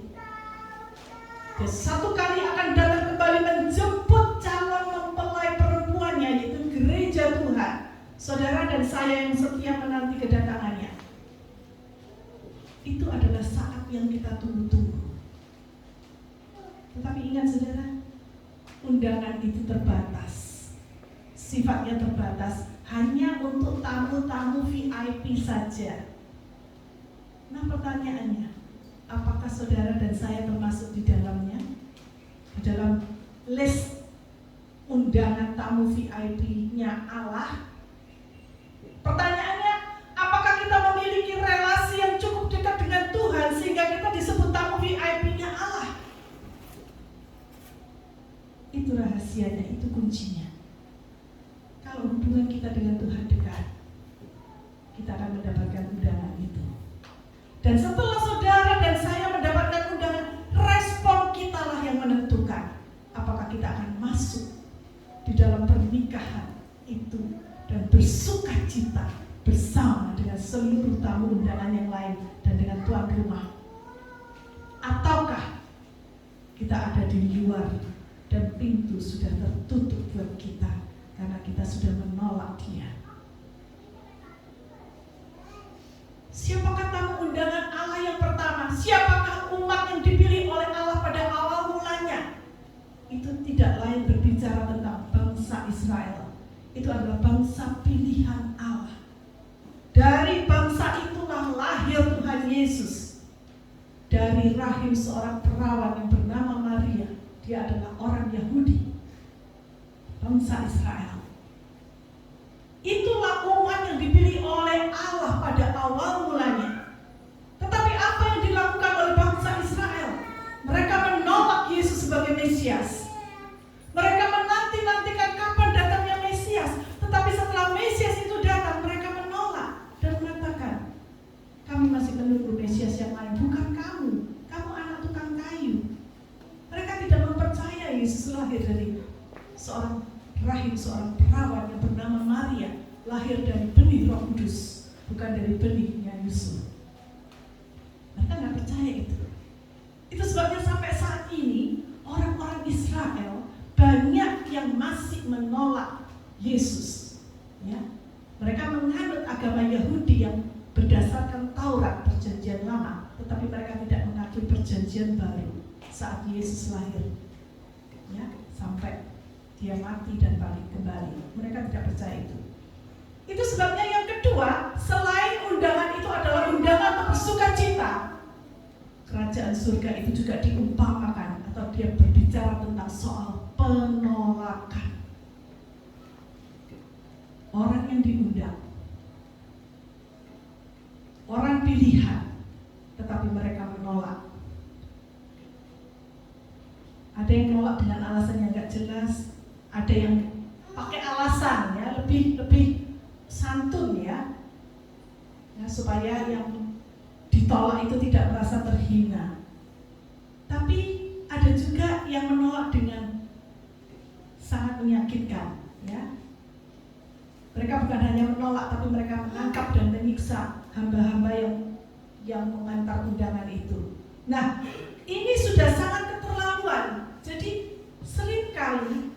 Dan satu kali akan datang kembali menjemput calon mempelai perempuannya, yaitu gereja Tuhan, saudara dan saya yang setia menanti kedatangannya. Itu adalah saat yang kita tunggu-tunggu. Tetapi ingat saudara, undangan itu terbatas. Sifatnya terbatas, hanya untuk tamu-tamu VIP saja. Nah, pertanyaannya, apakah saudara dan saya termasuk di dalamnya? Di dalam list undangan tamu VIP-nya Allah? Pertanyaannya, apakah kita memiliki relasi yang cukup dekat dengan Tuhan sehingga kita disebut tamu VIP-nya Allah? Itu rahasianya, itu kuncinya. Kalau hubungan kita dengan Tuhan dekat, kita akan mendapatkan undangan itu. Dan setelah saudara dan saya mendapatkan undangan, respon kitalah yang menentukan apakah kita akan masuk di dalam pernikahan itu dan bersuka cita bersama dengan seluruh tamu undangan yang lain dan dengan tuan rumah, ataukah kita ada di luar dan pintu sudah tertutup buat kita karena kita sudah menolak Dia. Siapakah tamu undangan Allah yang pertama? Siapakah umat yang dipilih oleh Allah pada awal mulanya? Itu tidak lain berbicara tentang bangsa Israel. Itu adalah bangsa pilihan Allah. Dari bangsa itulah lahir Tuhan Yesus. Dari rahim seorang perawan yang bernama Maria. Dia adalah orang Yahudi, bangsa Israel. Itulah umat yang dipilih oleh Allah pada awal mulanya. Tetapi apa yang dilakukan oleh bangsa Israel? Mereka menolak Yesus sebagai Mesias. Mereka menanti-nantikan kapan datangnya Mesias. Tetapi setelah Mesias itu datang, mereka menolak dan mengatakan, kami masih menunggu Mesias yang lain, bukan kamu. Kamu anak tukang kayu. Mereka tidak mempercayai Yesus lahir dari seorang rahim seorang perawan yang bernama Maria, lahir dari benih Roh Kudus, bukan dari benihnya Yusuf. Mereka nggak percaya itu. Itu sebabnya sampai saat ini orang-orang Israel banyak yang masih menolak Yesus. Ya, mereka menganut agama Yahudi yang berdasarkan Taurat Perjanjian Lama, tetapi mereka tidak mengakui Perjanjian Baru saat Yesus lahir. Ya, sampai Dia mati dan balik kembali. Mereka tidak percaya itu. Itu sebabnya yang kedua, selain undangan itu adalah undangan untuk bersuka cita, kerajaan surga itu juga diumpamakan atau dia berbicara tentang soal penolakan. Orang yang diundang, orang pilihan, tetapi mereka menolak. Ada yang menolak dengan alasan yang gak jelas. Ada yang pakai alasan ya lebih santun ya, supaya yang ditolak itu tidak merasa terhina. Tapi ada juga yang menolak dengan sangat menyakitkan ya. Mereka bukan hanya menolak, tapi mereka menangkap dan menyiksa hamba-hamba yang mengantar undangan itu. Nah, ini sudah sangat keterlaluan. Jadi seringkali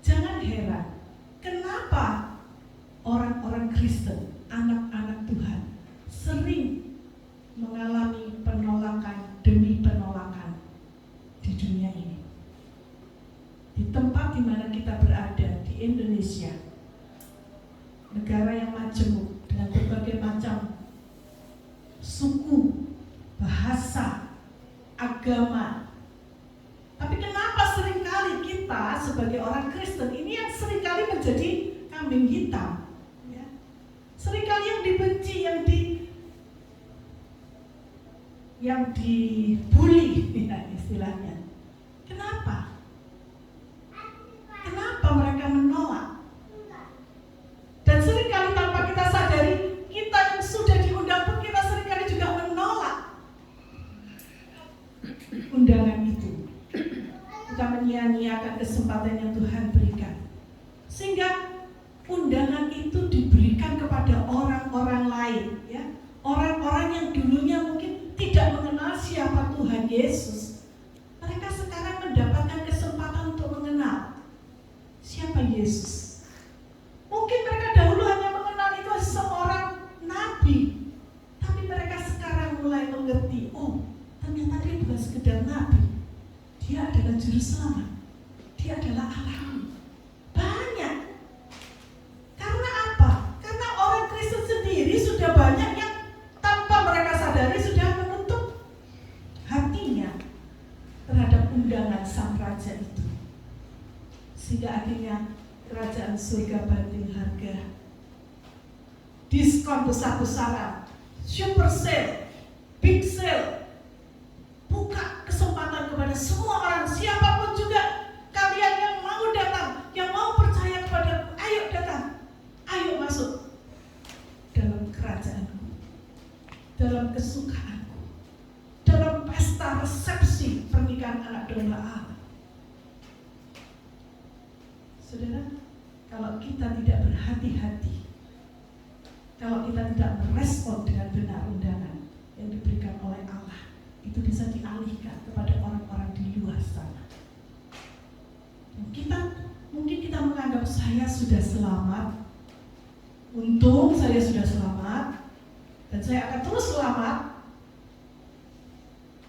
jangan heran, kenapa orang-orang Kristen, anak-anak Tuhan, sering mengalami penolakan demi penolakan di dunia ini. Di tempat di mana kita berada, di Indonesia, negara yang majemuk dengan berbagai macam suku, bahasa, agama. Tapi kenapa seringkali kita sebagai orang Kristen ini yang seringkali menjadi kambing hitam, ya? Seringkali yang dibenci, yang dibully, ya, istilahnya. Kenapa? Kenapa mereka menolak? Dan seringkali tanpa kita sadari, kita yang sudah diundang pun kita seringkali juga menolak undangan itu. Kita menyia-nyiakan kesempatan yang Tuhan berikan. Sehingga undangan itu diberikan kepada orang-orang lain, ya. Orang-orang yang dulunya mungkin tidak mengenal siapa Tuhan Yesus. Mereka sekarang mendapatkan kesempatan untuk mengenal siapa Yesus. Mungkin mereka dahulu hanya mengenal itu seorang nabi, tapi mereka sekarang mulai mengerti, oh, ternyata dia bukan sekedar nabi, dia adalah juru selamat, dia adalah Allah. Banyak. Karena apa? Karena orang Kristen sendiri sudah banyak yang tanpa mereka sadari sudah menutup hatinya terhadap undangan sang raja itu. Sehingga akhirnya kerajaan surga banting harga, diskon besar-besaran, super sale, big sale, buka kesempatan kepada semua orang, siapapun juga kalian yang mau datang, yang mau percaya kepada, ayo datang, ayo masuk dalam kerajaanku, dalam kesukaanku, dalam pesta resepsi pernikahan anak domba Allah. Saudara, kalau kita tidak berhati-hati, kalau kita tidak merespon dengan benar undangan yang diberikan oleh Allah, itu bisa dialihkan kepada orang-orang di luar sana. Mungkin kita menganggap saya sudah selamat, untung saya sudah selamat, dan saya akan terus selamat.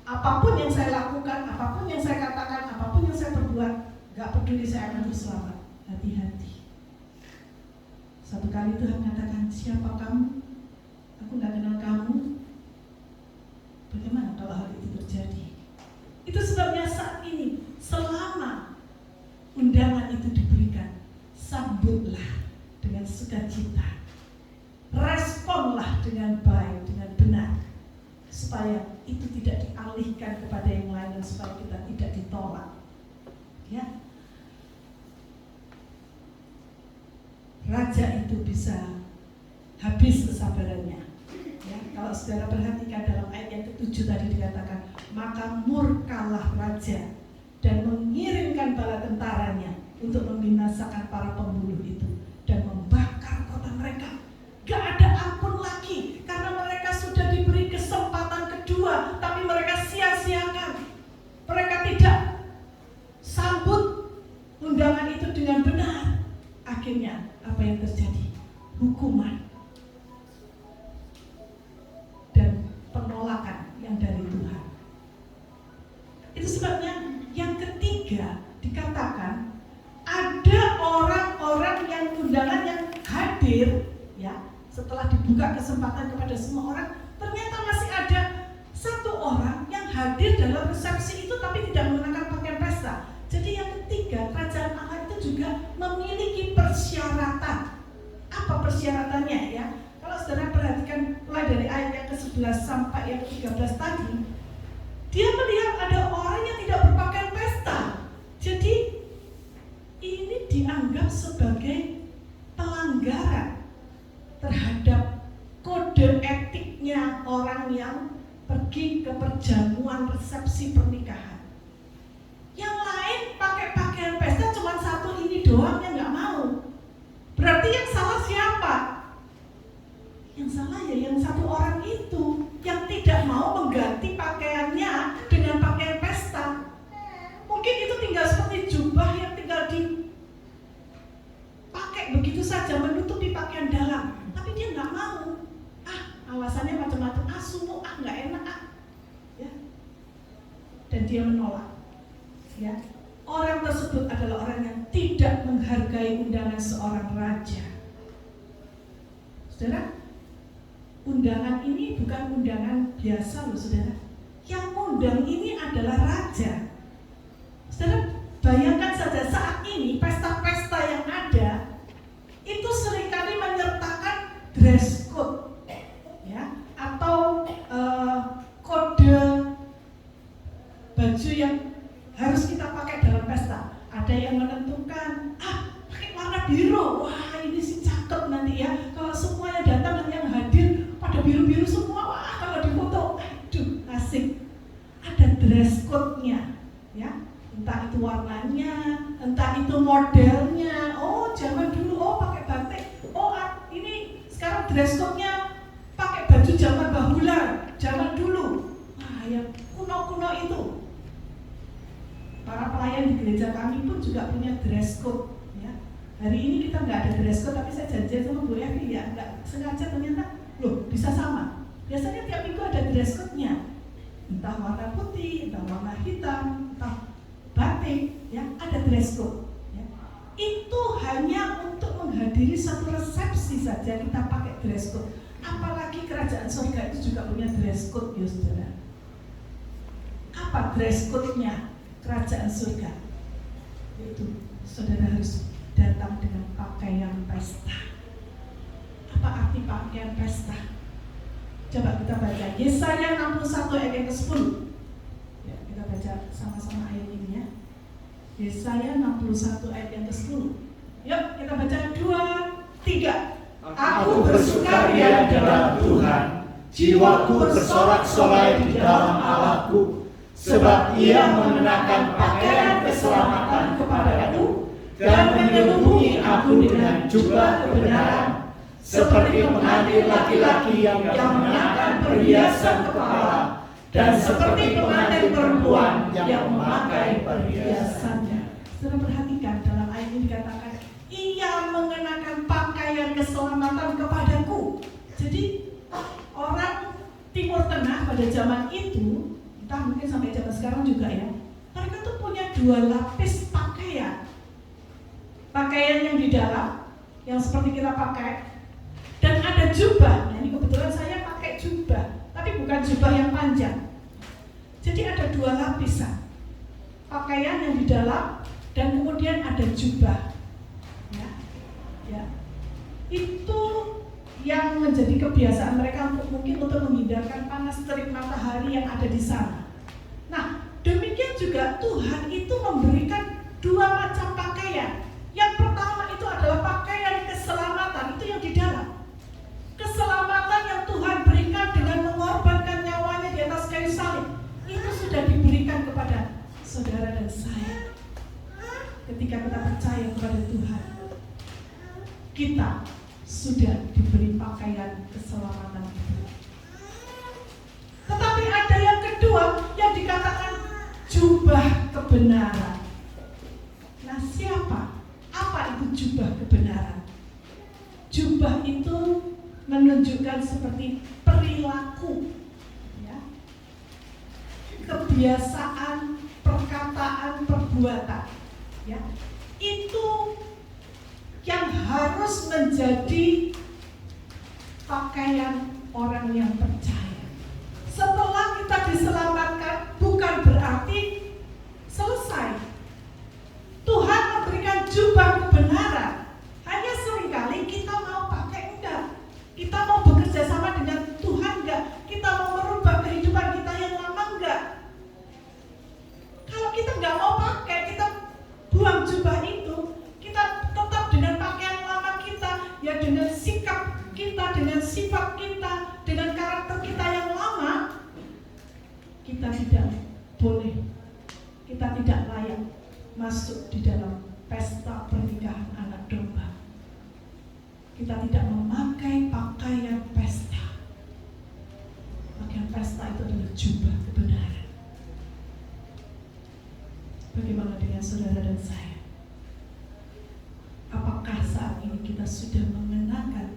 Apapun yang saya lakukan, apapun yang saya katakan, apapun yang saya perbuat, gak peduli, saya akan terus selamat. Hati-hati. Satu kali Tuhan mengatakan, siapa kamu? Aku gak kenal kamu. Bagaimana kalau hal itu terjadi? Itu sebabnya saat ini, selama undangan itu diberikan, sambutlah dengan sukacita, responlah dengan baik, dengan benar, supaya itu tidak dialihkan kepada yang lain, dan supaya kita tidak ditolak, ya. Raja itu bisa habis kesabarannya, ya. Kalau saudara perhatikan dalam ayat yang ke-7 tadi dikatakan, maka murkalah raja dan mengirimkan bala tentaranya untuk membinasakan para pembunuh itu dan membakar kota mereka. Gak ada ampun lagi, karena mereka sudah diberi kesempatan kedua, tapi mereka sia-siakan. Mereka tidak sambut undangan itu dengan benar. Akhirnya apa yang terjadi? Hukuman dan penolakan yang dari Tuhan. Itu sebabnya yang ketiga dikatakan ada orang-orang yang undangan yang hadir, ya, setelah dibuka kesempatan kepada semua orang, ternyata masih ada satu orang yang hadir dalam resepsi itu tapi tidak mengenakan pakaian pesta. Jadi yang ketiga, kerajaan Allah itu juga memiliki persyaratan. Apa persyaratannya, ya? Kalau saudara perhatikan mulai dari ayat yang ke-11 sampai yang ke-13 tadi, dia melihat ada orang yang tidak berpakaian pesta. Jadi ini dianggap sebagai pelanggaran terhadap kode etiknya orang yang pergi ke perjamuan resepsi pernikahan. Yang lain pakai pakaian pesta cuma satu ini doang yang nggak mau. Berarti yang salah siapa? Yang salah ya yang satu orang itu yang tidak mau mengganti pakaiannya dengan pakaian pesta. Mungkin itu tinggal seperti jubah yang tinggal dipakai begitu saja, menutupi pakaian pakaian dalam, tapi dia nggak mau. Alasannya macam-macam, sumuk, nggak enak, ya. Dan dia menolak, ya. Orang tersebut adalah orang yang tidak menghargai undangan seorang raja. Saudara, undangan ini bukan undangan biasa loh, saudara. Yang undang ini adalah raja. Saudara, bayangkan saja saat ini pesta-pesta yang ada itu seringkali menyertakan dress code, ya, atau kode baju yang harus kita pakai dalam pesta. Ada yang menentukan, pakai warna biru, wah ini sih cakep nanti ya. Kalau semuanya datang dan yang hadir pada biru-biru semua, wah kalau difoto, aduh asik. Ada dress code-nya, ya. Entah itu warnanya, entah itu modelnya. Oh zaman dulu, pakai batik. Ini sekarang dress code-nya pakai baju zaman bahula, zaman dulu. Yang kuno-kuno itu. Para pelayan di gereja kami pun juga punya dress code, ya. Hari ini kita nggak ada dress code, tapi saya janjian sama Bu Evi, ya, nggak sengaja ternyata, loh bisa sama. Biasanya tiap minggu ada dress code-nya. Entah warna putih, entah warna hitam, entah batik, ya, ada dress code, ya. Itu hanya untuk menghadiri satu resepsi saja kita pakai dress code. Apalagi kerajaan surga itu juga punya dress code, ya saudara. Apa dress code-nya kerajaan surga? Itu saudara harus datang dengan pakaian pesta. Apa arti pakaian pesta? Coba kita baca Yesaya 61 ayat yang ke-10. Ya, kita baca sama-sama ayat ini, ya. Yesaya 61 ayat yang ke-10. Yuk, kita baca 2, 3. Aku bersukaria dalam Tuhan, jiwaku bersorak-sorai di dalam Allahku, sebab Ia mengenakan pakaian keselamatan kepadaku dan menyelubungi aku dengan jubah kebenaran, seperti pengantin laki-laki yang mengenakan perhiasan kepala, dan seperti pengantin perempuan yang memakai perhiasannya. Saudara perhatikan dalam ayat ini dikatakan, Ia mengenakan pakaian keselamatan kepadaku. Jadi orang Timur Tengah pada zaman itu, entah mungkin sampai zaman sekarang juga, ya, mereka tuh punya 2 lapis pakaian. Pakaian yang di dalam, yang seperti kita pakai, dan ada jubah. Nah, ini kebetulan saya pakai jubah, tapi bukan jubah yang panjang. Jadi ada 2 lapisan, pakaian yang di dalam dan kemudian ada jubah. Ya. Itu yang menjadi kebiasaan mereka mungkin untuk menghindarkan panas terik matahari yang ada di sana. Nah, demikian juga Tuhan itu memberikan 2 macam pakaian. Yang pertama itu adalah pakaian keselamatan, itu yang di dalam. Keselamatan yang Tuhan berikan dengan mengorbankan nyawanya di atas kayu salib, itu sudah diberikan kepada saudara dan saya. Ketika kita percaya kepada Tuhan, kita sudah diberi pakaian keselamatan itu. Tetapi ada yang kedua yang dikatakan jubah kebenaran. Nah, siapa? Apa itu jubah kebenaran? Jubah itu menunjukkan seperti perilaku, ya, kebiasaan, perkataan, perbuatan, ya. Itu yang harus menjadi pakaian orang yang percaya. Setelah kita diselamatkan, bukan berarti selesai. Tuhan memberikan jubah kebenaran. Hanya seringkali kita mau pakai enggak. Kita mau bekerja sama dengan Tuhan enggak. Kita mau merubah kehidupan kita yang lama enggak. Kalau kita enggak mau pakai, kita buang jubah itu. Kita tetap dengan pakaian lama kita, ya, dengan sikap kita, dengan sifat kita, dengan karakter kita yang lama. Kita tidak boleh, kita tidak layak masuk di dalam pesta pernikahan anak domba. Kita tidak memakai pakaian pesta. Pakaian pesta itu adalah jubah kebenaran. Bagaimana dengan saudara dan saya? Apakah saat ini kita sudah mengenakan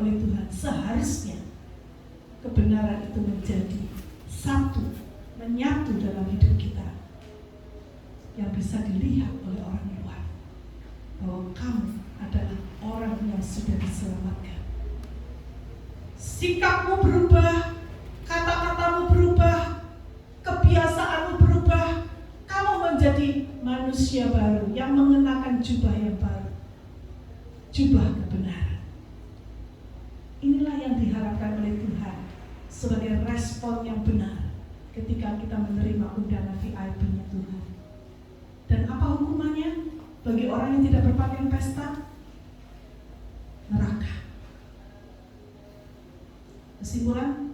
oleh Tuhan. Seharusnya kebenaran itu menjadi satu, menyatu dalam hidup kita, yang bisa dilihat oleh orang luar bahwa kamu adalah orang yang sudah diselamatkan. Sikapmu berubah, kata-katamu berubah, kebiasaanmu berubah, kamu menjadi manusia baru yang mengenakan jubah yang baru, jubah kebenaran. Inilah yang diharapkan oleh Tuhan sebagai respon yang benar ketika kita menerima undangan VIP-nya Tuhan. Dan apa hukumannya bagi orang yang tidak berpakaian pesta? Neraka. Kesimpulan,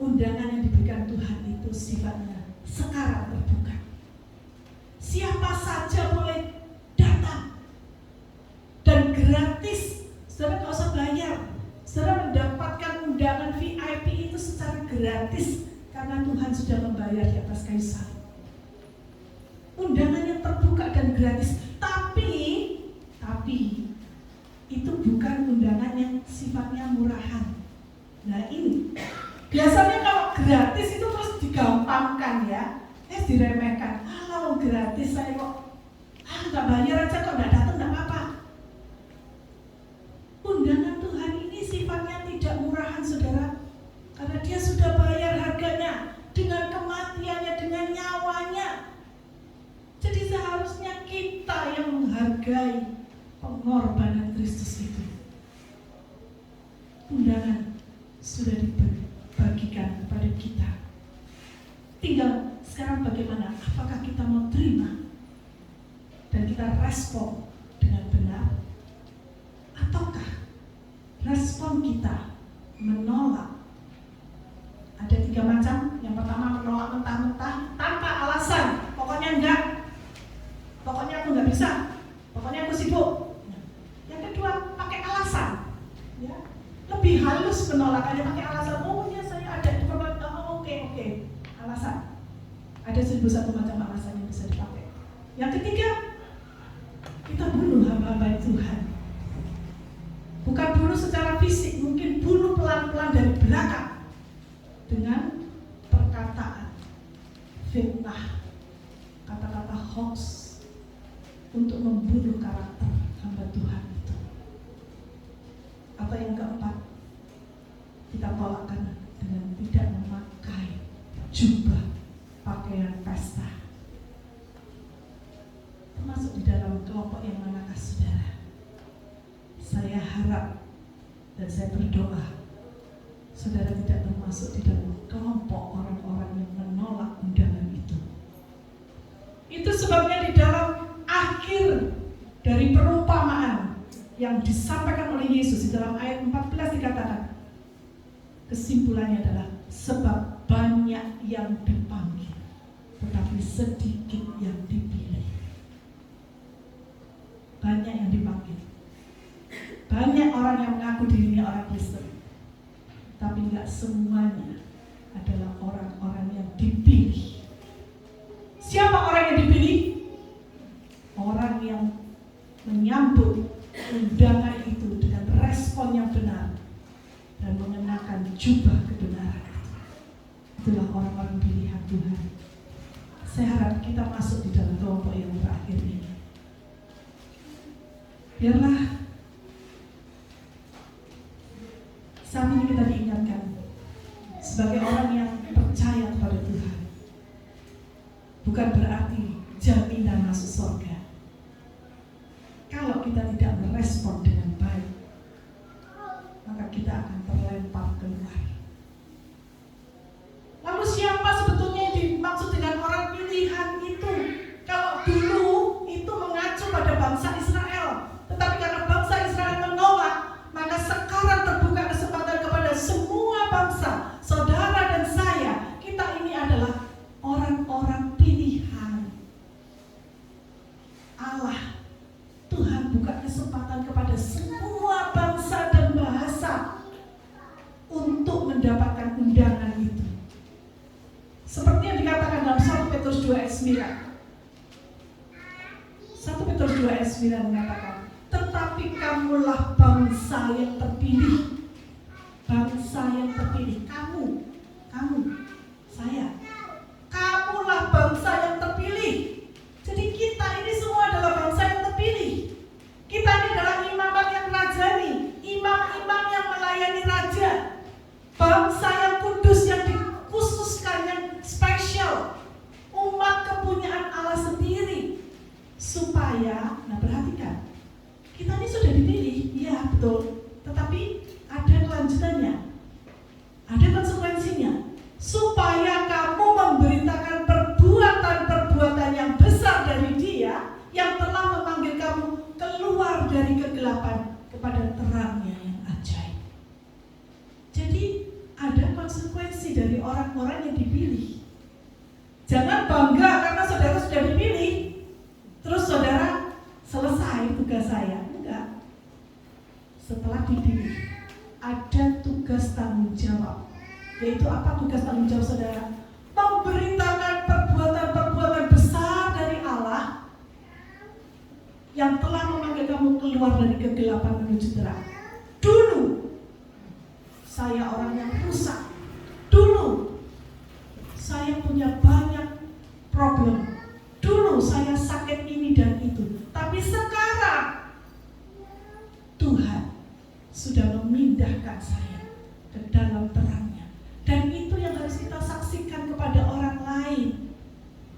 undangan yang diberikan Tuhan itu sifatnya sekarang terbuka. Siapa saja boleh datang dan gratis. Saudara nggak usah bayar. Saudara mendapatkan undangan VIP itu secara gratis karena Tuhan sudah membayar di atas kayu salib. Undangan yang terbuka dan gratis, tapi itu bukan undangan yang sifatnya murahan. Nah ini biasanya kalau gratis itu terus digampangkan ya, diremehkan. Kalau gratis saya kok nggak bayar aja, kok nggak datang nggak apa-apa. Undangan Tuhan ini sifatnya tidak murahan, saudara, karena Dia sudah bayar harganya dengan kematiannya, dengan nyawanya. Jadi seharusnya kita yang menghargai pengorbanan Kristus itu. Undangan sudah dibagikan kepada kita. Tinggal sekarang bagaimana? Apakah kita mau terima dan kita respon dengan benar? Ataukah respon kita menolak? Ada 3 macam. Yang pertama, menolak mentah-mentah tanpa alasan. Pokoknya enggak. Pokoknya aku nggak bisa. Pokoknya aku sibuk. Yang kedua, pakai alasan. Ya, lebih halus penolakannya, pakai alasan. Oh ya, saya ada di pemerintah. Oh, oke. Alasan. Ada 1001 macam alasan yang bisa dipakai. Yang ketiga, kita bunuh hamba-hamba Tuhan. Bukan bunuh secara fisik, mungkin bunuh pelan-pelan dari belakang dengan perkataan, fitnah, kata-kata hoax, untuk membunuh karakter hamba Tuhan itu. Atau yang keempat, kita tolakkan dengan tidak memakai jubah pakaian pesta. Termasuk di dalam kelompok yang manakah saudara? Saya harap dan saya berdoa saudara tidak termasuk di dalam kelompok orang-orang yang menolak undangan itu. Itu sebabnya di dalam akhir dari perumpamaan yang disampaikan oleh Yesus di dalam ayat 14 dikatakan, kesimpulannya adalah sebab banyak yang dipanggil tetapi sedikit yang dipilih. Banyak yang dipanggil, banyak orang yang mengaku dirinya orang Kristen, tapi enggak semuanya adalah orang-orang yang dipilih. Siapa orang yang dipilih? Orang yang menyambut undangan itu dengan respon yang benar dan mengenakan jubah kebenaran. Itulah orang-orang pilihan Tuhan. Saya harap kita masuk di dalam kelompok yang terakhir ini. Biarlah saat ini kita diingatkan sebagai orang yang percaya kepada Tuhan. Bukan berarti jaminan masuk surga. Kalau kita tidak merespon dengan baik, maka kita akan terlempar keluar. Lalu siapa sebetulnya yang dimaksud dengan orang pilihan itu? Kalau dulu itu mengacu pada bangsa Israel, tetapi karena bangsa Israel menolak, maka sekarang terbuka kesempatan kepada semua bangsa, saudara dan saya. Kita ini adalah orang-orang pilihan Allah. Tuhan buka kesempatan kepada semua bangsa dan bahasa untuk mendapatkan undangan itu. Seperti yang dikatakan dalam 1 Petrus 2 ayat 9. 1 Petrus 2 ayat 9 mengatakan, tetapi tetapi kamulah bangsa yang terpilih. Bangsa yang terpilih. Kamu, saya. Kamulah bangsa yang terpilih. Jadi kita ini semua adalah bangsa yang terpilih. Kita ini adalah imam yang rajani, imam-imam yang melayani raja. Bangsa yang kudus, yang dikhususkan, yang spesial. Umat kepunyaan Allah sendiri. Supaya, nah perhatikan, kita ini sudah dipilih, iya betul. Tetapi ada kelanjutannya, ada konsekuensinya. Supaya kamu memberitakan perbuatan-perbuatan yang besar dari Dia yang telah memanggil kamu keluar dari kegelapan kepada terangnya yang ajaib. Jadi ada konsekuensi dari orang-orang yang dipilih. Jangan bangga karena saudara sudah dipilih, terus saudara selesai tugas saya. Enggak. Setelah dipilih, ada tugas tanggung jawab. Yaitu apa tugas tanggung jawab saudara? Memberitakan perbuatan-perbuatan besar dari Allah yang telah memanggil kamu keluar dari kegelapan menuju terang. Dulu saya orang yang rusak. Dulu saya punya banyak problem. Dulu saya sakit ini dan itu. Tapi sekarang Tuhan sudah memindahkan saya ke dalam terangnya. Dan itu yang harus kita saksikan kepada orang lain.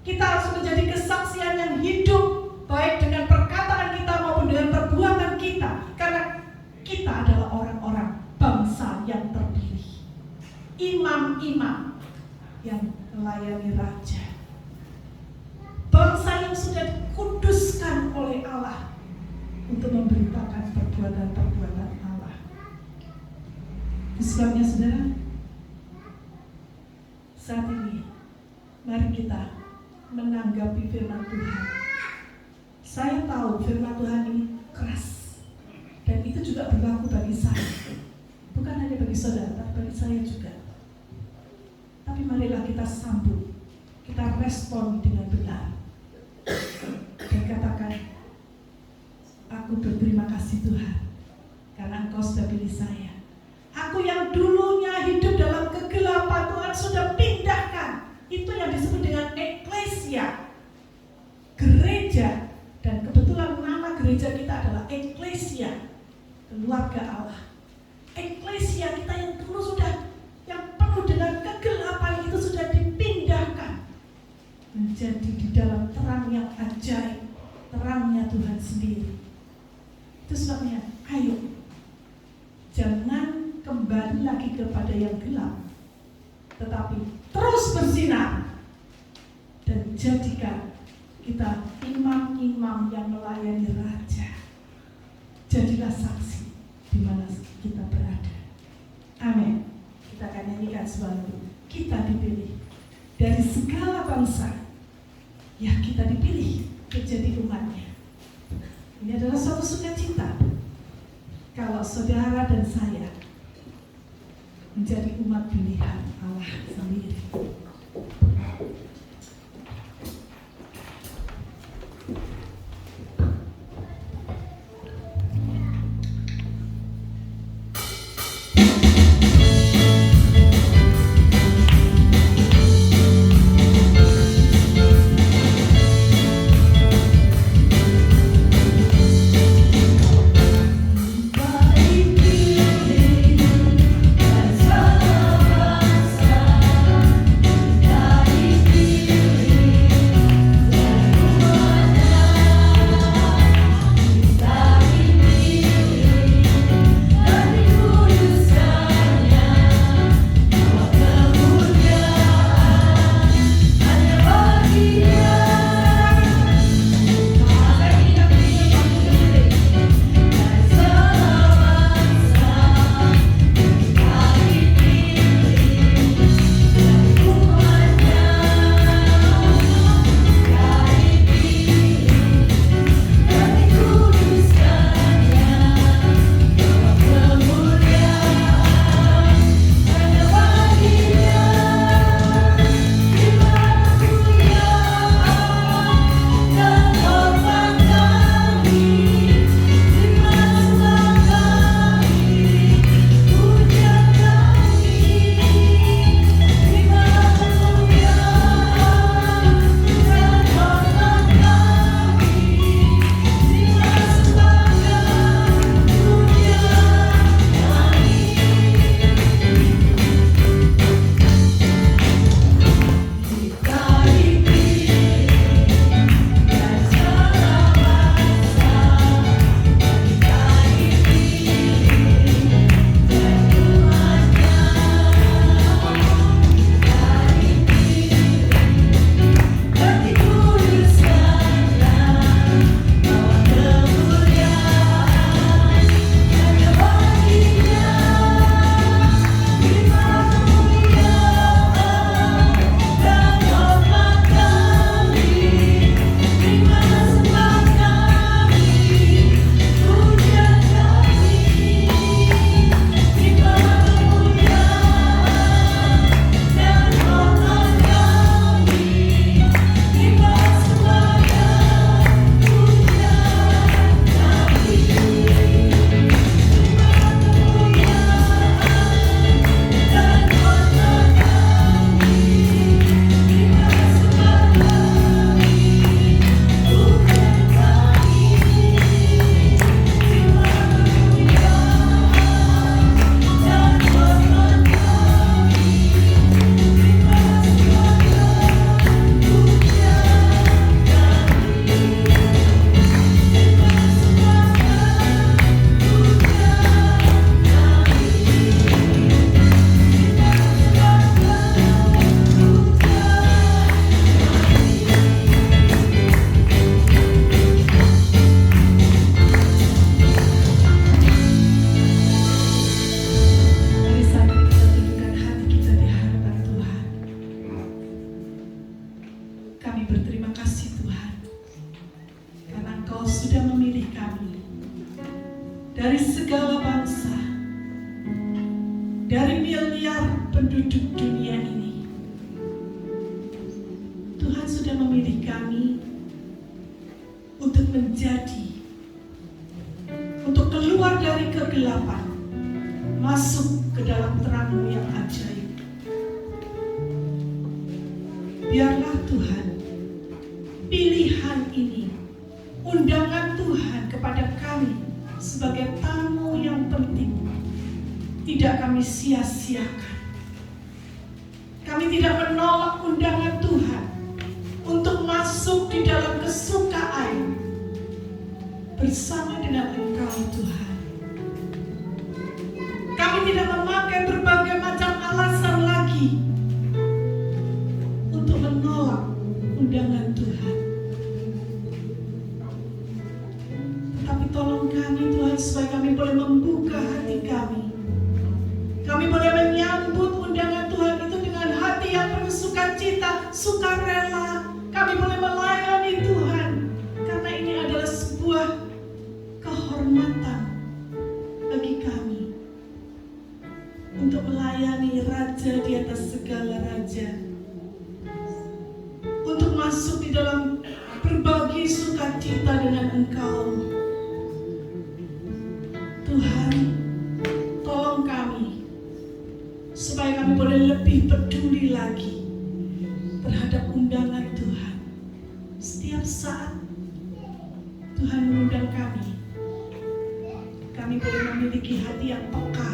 Kita harus menjadi kesaksian yang hidup, baik dengan perkataan kita maupun dengan perbuatan kita. Karena kita adalah orang-orang bangsa yang terpilih. Imam-imam yang melayani raja. Bangsa yang sudah dikuduskan oleh Allah untuk memberitakan perbuatan-perbuatan Allah. Sebabnya saudara, saat ini mari kita menanggapi firman Tuhan. Saya tahu firman Tuhan ini keras, dan itu juga berlaku bagi saya. Bukan hanya bagi saudara, tapi bagi saya juga. Tapi marilah kita sambut, kita respon dengan benar. Dan katakan, aku berterima kasih Tuhan, karena Engkau sudah pilih saya. Aku yang dulunya hidup dalam kegelapan, Tuhan sudah pindahkan. Itu yang disebut dengan eklesia, gereja. Dan kebetulan nama gereja kita adalah eklesia, keluarga Allah. Eklesia kita yang dulu sudah, yang penuh dengan kegelapan itu sudah dipindahkan menjadi di dalam terang yang ajaib, terangnya Tuhan sendiri. Itu sebabnya, ayo, jangan kembali lagi kepada yang gelap, tetapi terus bersinar dan jadikan kita imam-imam yang melayani raja. Jadilah saksi di mana kita berada. Amin. Kita akan nyanyikan sebuah lagu. Kita dipilih dari segala bangsa. Ya, kita dipilih menjadi umatnya. Ini adalah suatu sukacita kalau saudara dan saya menjadi umat pilihan Allah sendiri. Baik pilih dan segala bangsa. sudah memilih kami dari segala bangsa, dari miliar penduduk dunia ini. Tuhan sudah memilih kami untuk untuk keluar dari kegelapan, masuk ke dalam terang-Mu yang ajaib. Biarlah Tuhan, pilihan ini, undangan Tuhan kepada kami sebagai tamu yang penting, tidak kami sia-siakan. Kami tidak menolak undangan Tuhan untuk masuk di dalam kesukaan bersama dengan Engkau, Tuhan. Kami tidak memakai berbagai macam alasan lagi untuk menolak undangan Tuhan. Tapi tolong kami, Tuhan, supaya kami boleh membuka hati kami. Kami boleh menyambut undangan Tuhan itu dengan hati yang penuh sukacita, sukarela. Kami boleh melayani Tuhan, karena ini adalah sebuah kehormatan bagi kami untuk melayani Raja di atas segala raja, untuk masuk di dalam berbagi sukacita dengan Engkau. Tuhan, tolong kami supaya kami boleh lebih peduli lagi terhadap undangan Tuhan. Setiap saat Tuhan mengundang kami boleh memiliki hati yang peka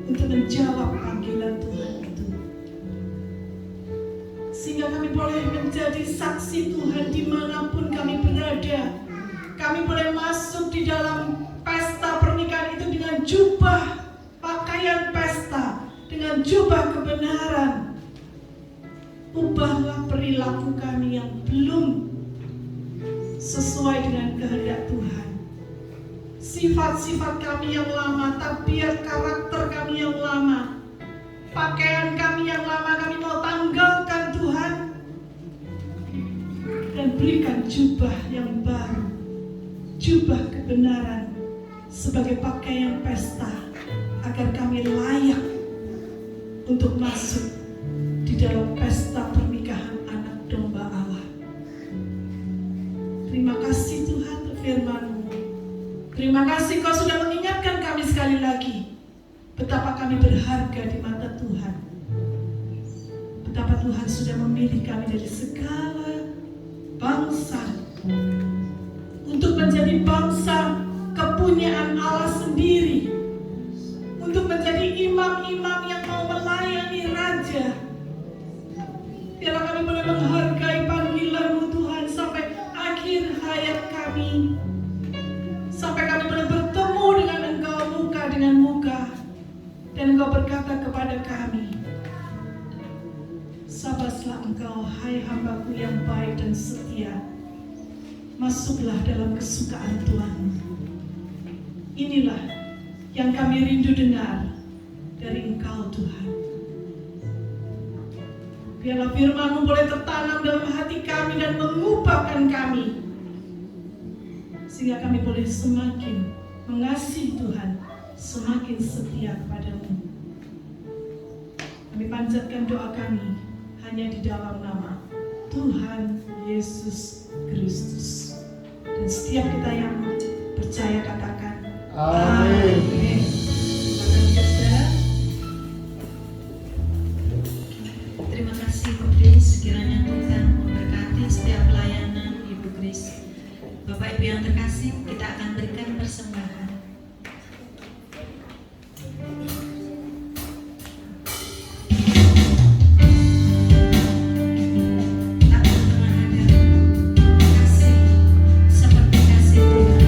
untuk menjawab panggilan Tuhan itu. Sehingga kami boleh menjadi saksi Tuhan dimanapun kami berada. Kami boleh masuk di dalam pesta pernikahan itu dengan jubah pakaian pesta, dengan jubah kebenaran. Ubahlah perilaku kami yang belum sesuai dengan kehendak Tuhan. Sifat-sifat kami yang lama, tabiat karakter kami yang lama, pakaian kami yang lama, kami mau tanggalkan Tuhan, dan berikan jubah yang baru, jubah kebenaran sebagai pakaian pesta, agar kami layak untuk masuk di dalam pesta pernikahan anak domba Allah. Terima kasih Tuhan untuk firman-Mu. Terima kasih Kau sudah mengingatkan kami sekali lagi betapa kami berharga di mata Tuhan. Betapa Tuhan sudah memilih kami dari segala bangsa untuk menjadi bangsa kepunyaan Allah sendiri, untuk menjadi imam-imam yang mau melayani Raja. Biarlah kami boleh menghargai panggilan-Mu Tuhan sampai akhir hayat kami, sampai kami boleh bertemu dengan Engkau muka dengan muka, dan Engkau berkata kepada kami, "Sabarlah engkau, hai hamba-Ku yang baik dan setia, masuklah dalam kesukaan Tuhan." Inilah yang kami rindu dengar dari Engkau Tuhan. Biarlah firman-Mu boleh tertanam dalam hati kami dan mengubahkan kami, sehingga kami boleh semakin mengasihi Tuhan, semakin setia kepada-Mu. Kami panjatkan doa kami hanya di dalam nama Tuhan Yesus Kristus. Dan setiap kita yang percaya katakan Amin. Amin. Saudara, terima kasih Bu Grace. Kiranya Tuhan memberkati setiap pelayanan Ibu Grace. Bapak Ibu yang terkasih, kita akan berikan persembahan. Tak pernah ada kasih seperti kasih Tuhan.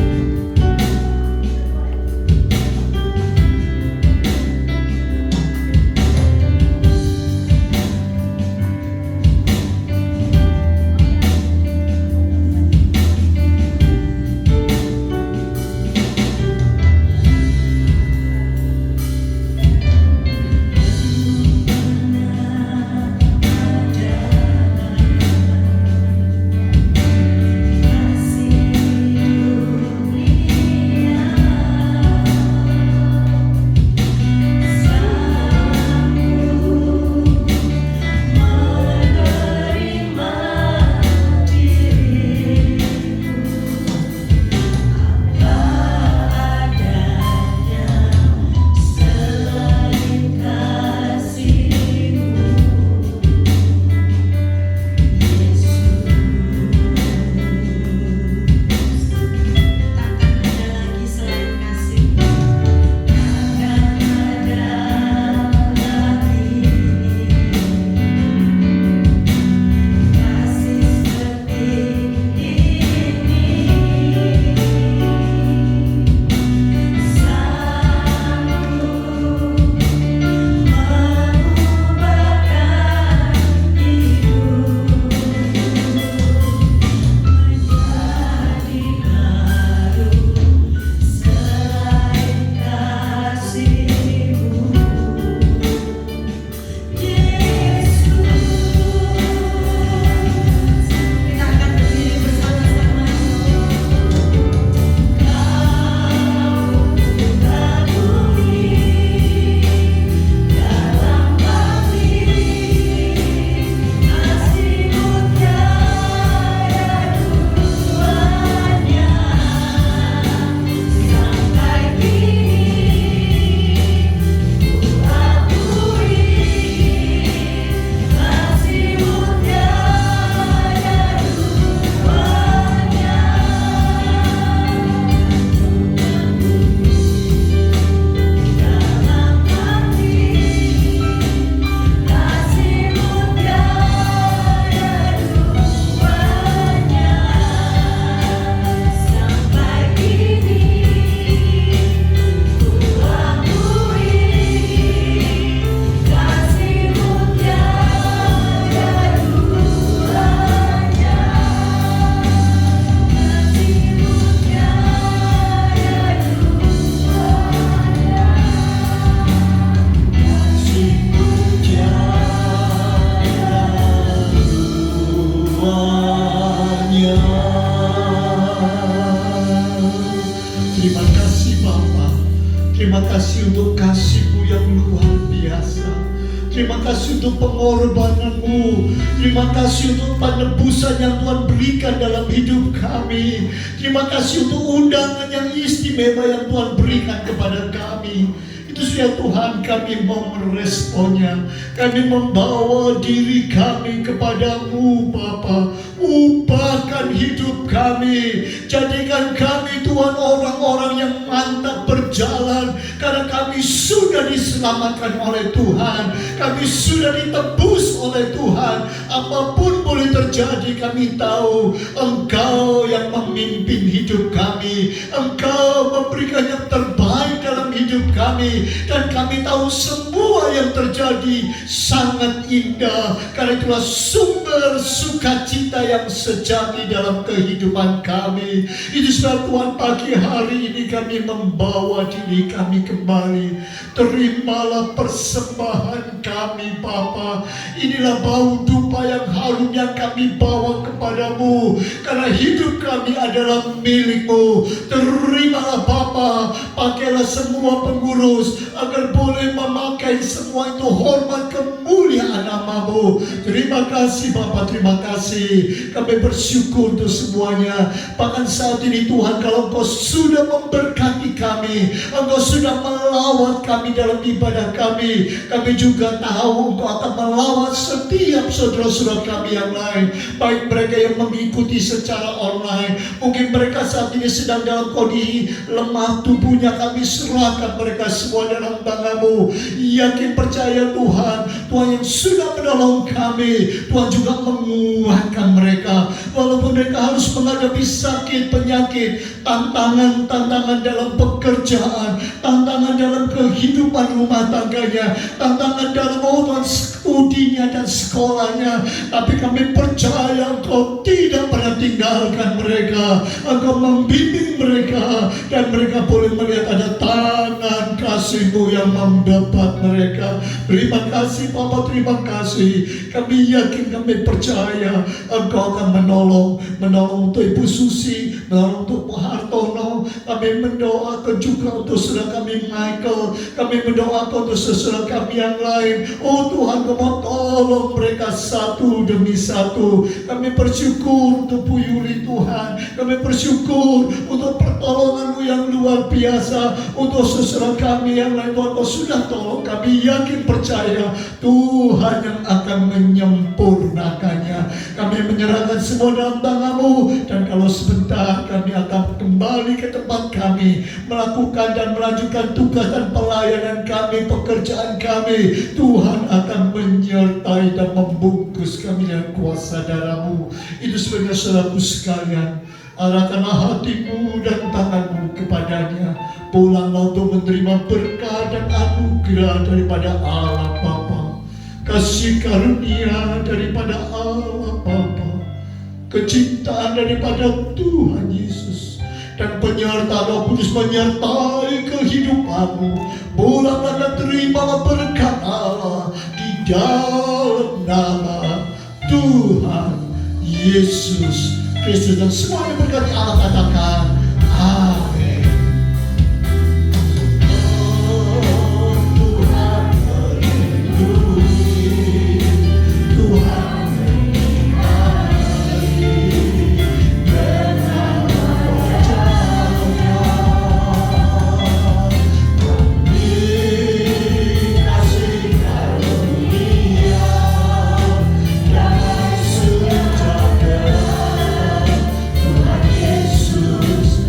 Terima kasih Bapa. Terima kasih untuk kasih-Mu yang luar biasa. Terima kasih untuk pengorbanan-Mu. Terima kasih untuk penebusan yang Tuhan berikan dalam hidup kami. Terima kasih untuk undangan yang istimewa yang Tuhan berikan kepada kami. Itu sudah Tuhan, kami mau meresponnya. Kami membawa diri kami kepadamu Bapa. Ubahkan hidup kami. Jadikan kami Tuhan orang-orang yang mantap berjalan. Karena kami sudah diselamatkan oleh Tuhan. Kami sudah ditebus oleh Tuhan. Apapun boleh terjadi, kami tahu Engkau yang memimpin hidup kami. Engkau memberikan yang terbaik dalam hidup kami. Dan kami tahu semua yang terjadi sangat indah. Karena itulah sumber sukacita yang sejati dalam kehidupan kami. Itu sebab Tuhan, pagi hari ini kami membawa diri kami kembali. Terimalah persembahan kami Bapa. Inilah bau dupa yang harum yang kami bawa kepadamu. Karena hidup kami adalah milik-Mu. Terimalah Bapa. Pakailah semua pengurus agar boleh memakai semua itu hormat kemuliaan nama-Mu. Terima kasih Bapa, terima kasih. Kami bersyukur untuk semuanya. Bahkan saat ini Tuhan, kalau Engkau sudah memberkati kami, Engkau sudah melawat kami dalam ibadah kami, kami juga tahu Engkau akan melawat setiap saudara-saudara kami yang lain. Baik mereka yang mengikuti secara online, mungkin mereka saat ini sedang dalam kondisi lemah tubuhnya, kami serahkan mereka semua dalam tangan-Mu. Yakin percaya Tuhan, Tuhan yang sudah menolong kami, Tuhan juga menguatkan mereka. Walaupun mereka harus menghadapi sakit, penyakit, tantangan-tantangan dalam pekerjaan, tantangan dalam kehidupan rumah tangganya, tantangan dalam Tuhan studinya dan sekolahnya. Tapi kami percaya Engkau tidak pernah tinggalkan mereka. Engkau membimbing mereka, dan mereka boleh melihat ada tangan kasih-Mu yang mendapat mereka. Terima kasih Bapa, terima kasih. Kami yakin, kami percaya Engkau akan menolong untuk Ibu Susi, menolong untuk Pak Hartono. Kami mendoakan juga untuk saudara kami Michael. Kami mendoakan untuk saudara kami yang lain. Oh Tuhan, Kau mau tolong mereka satu demi satu. Kami bersyukur untuk Bu Yuli Tuhan. Kami bersyukur untuk pertolongan-Mu yang luar biasa. Untuk saudara kami yang lain Tuhan, Kau sudah tolong. Kami yakin percaya Tuhan yang akan menyempurnakannya. Kami menyerahkan semua dalam tangan-Mu. Dan kalau sebentar kami akan kembali ke tempat kami, melakukan dan melanjutkan tugas dan pelayanan kami, pekerjaan kami. Tuhan akan menyertai dan membungkus kami dengan kuasa darah-Mu. Itu sebenarnya saudaraku sekalian, arahkanlah hatimu dan tanganmu kepadanya. Pulanglah untuk menerima berkat dan anugerah daripada Allah Bapa, kasih karunia daripada Allah Bapa, kecintaan daripada Tuhan Yesus, dan penyertaan Roh Kudus menyertai kehidupanmu. Pulanglah dan terimalah berkat Allah di dalam nama Tuhan Yesus Kristus. Dan semua yang berkati Allah katakan amin. Oh Tuhan melindungi, Tuhan menyertai dengan wajah-Nya. Kami kasih karunia dan sejahtera Tuhan Yesus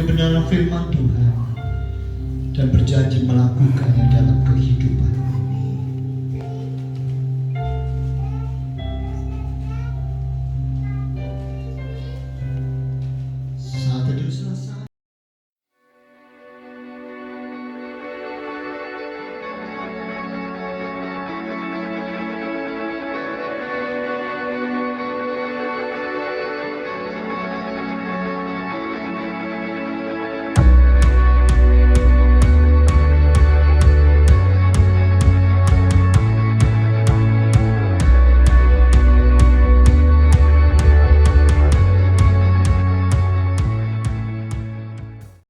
kebenaran firman Tuhan dan berjanji melakukannya dalam kehidupan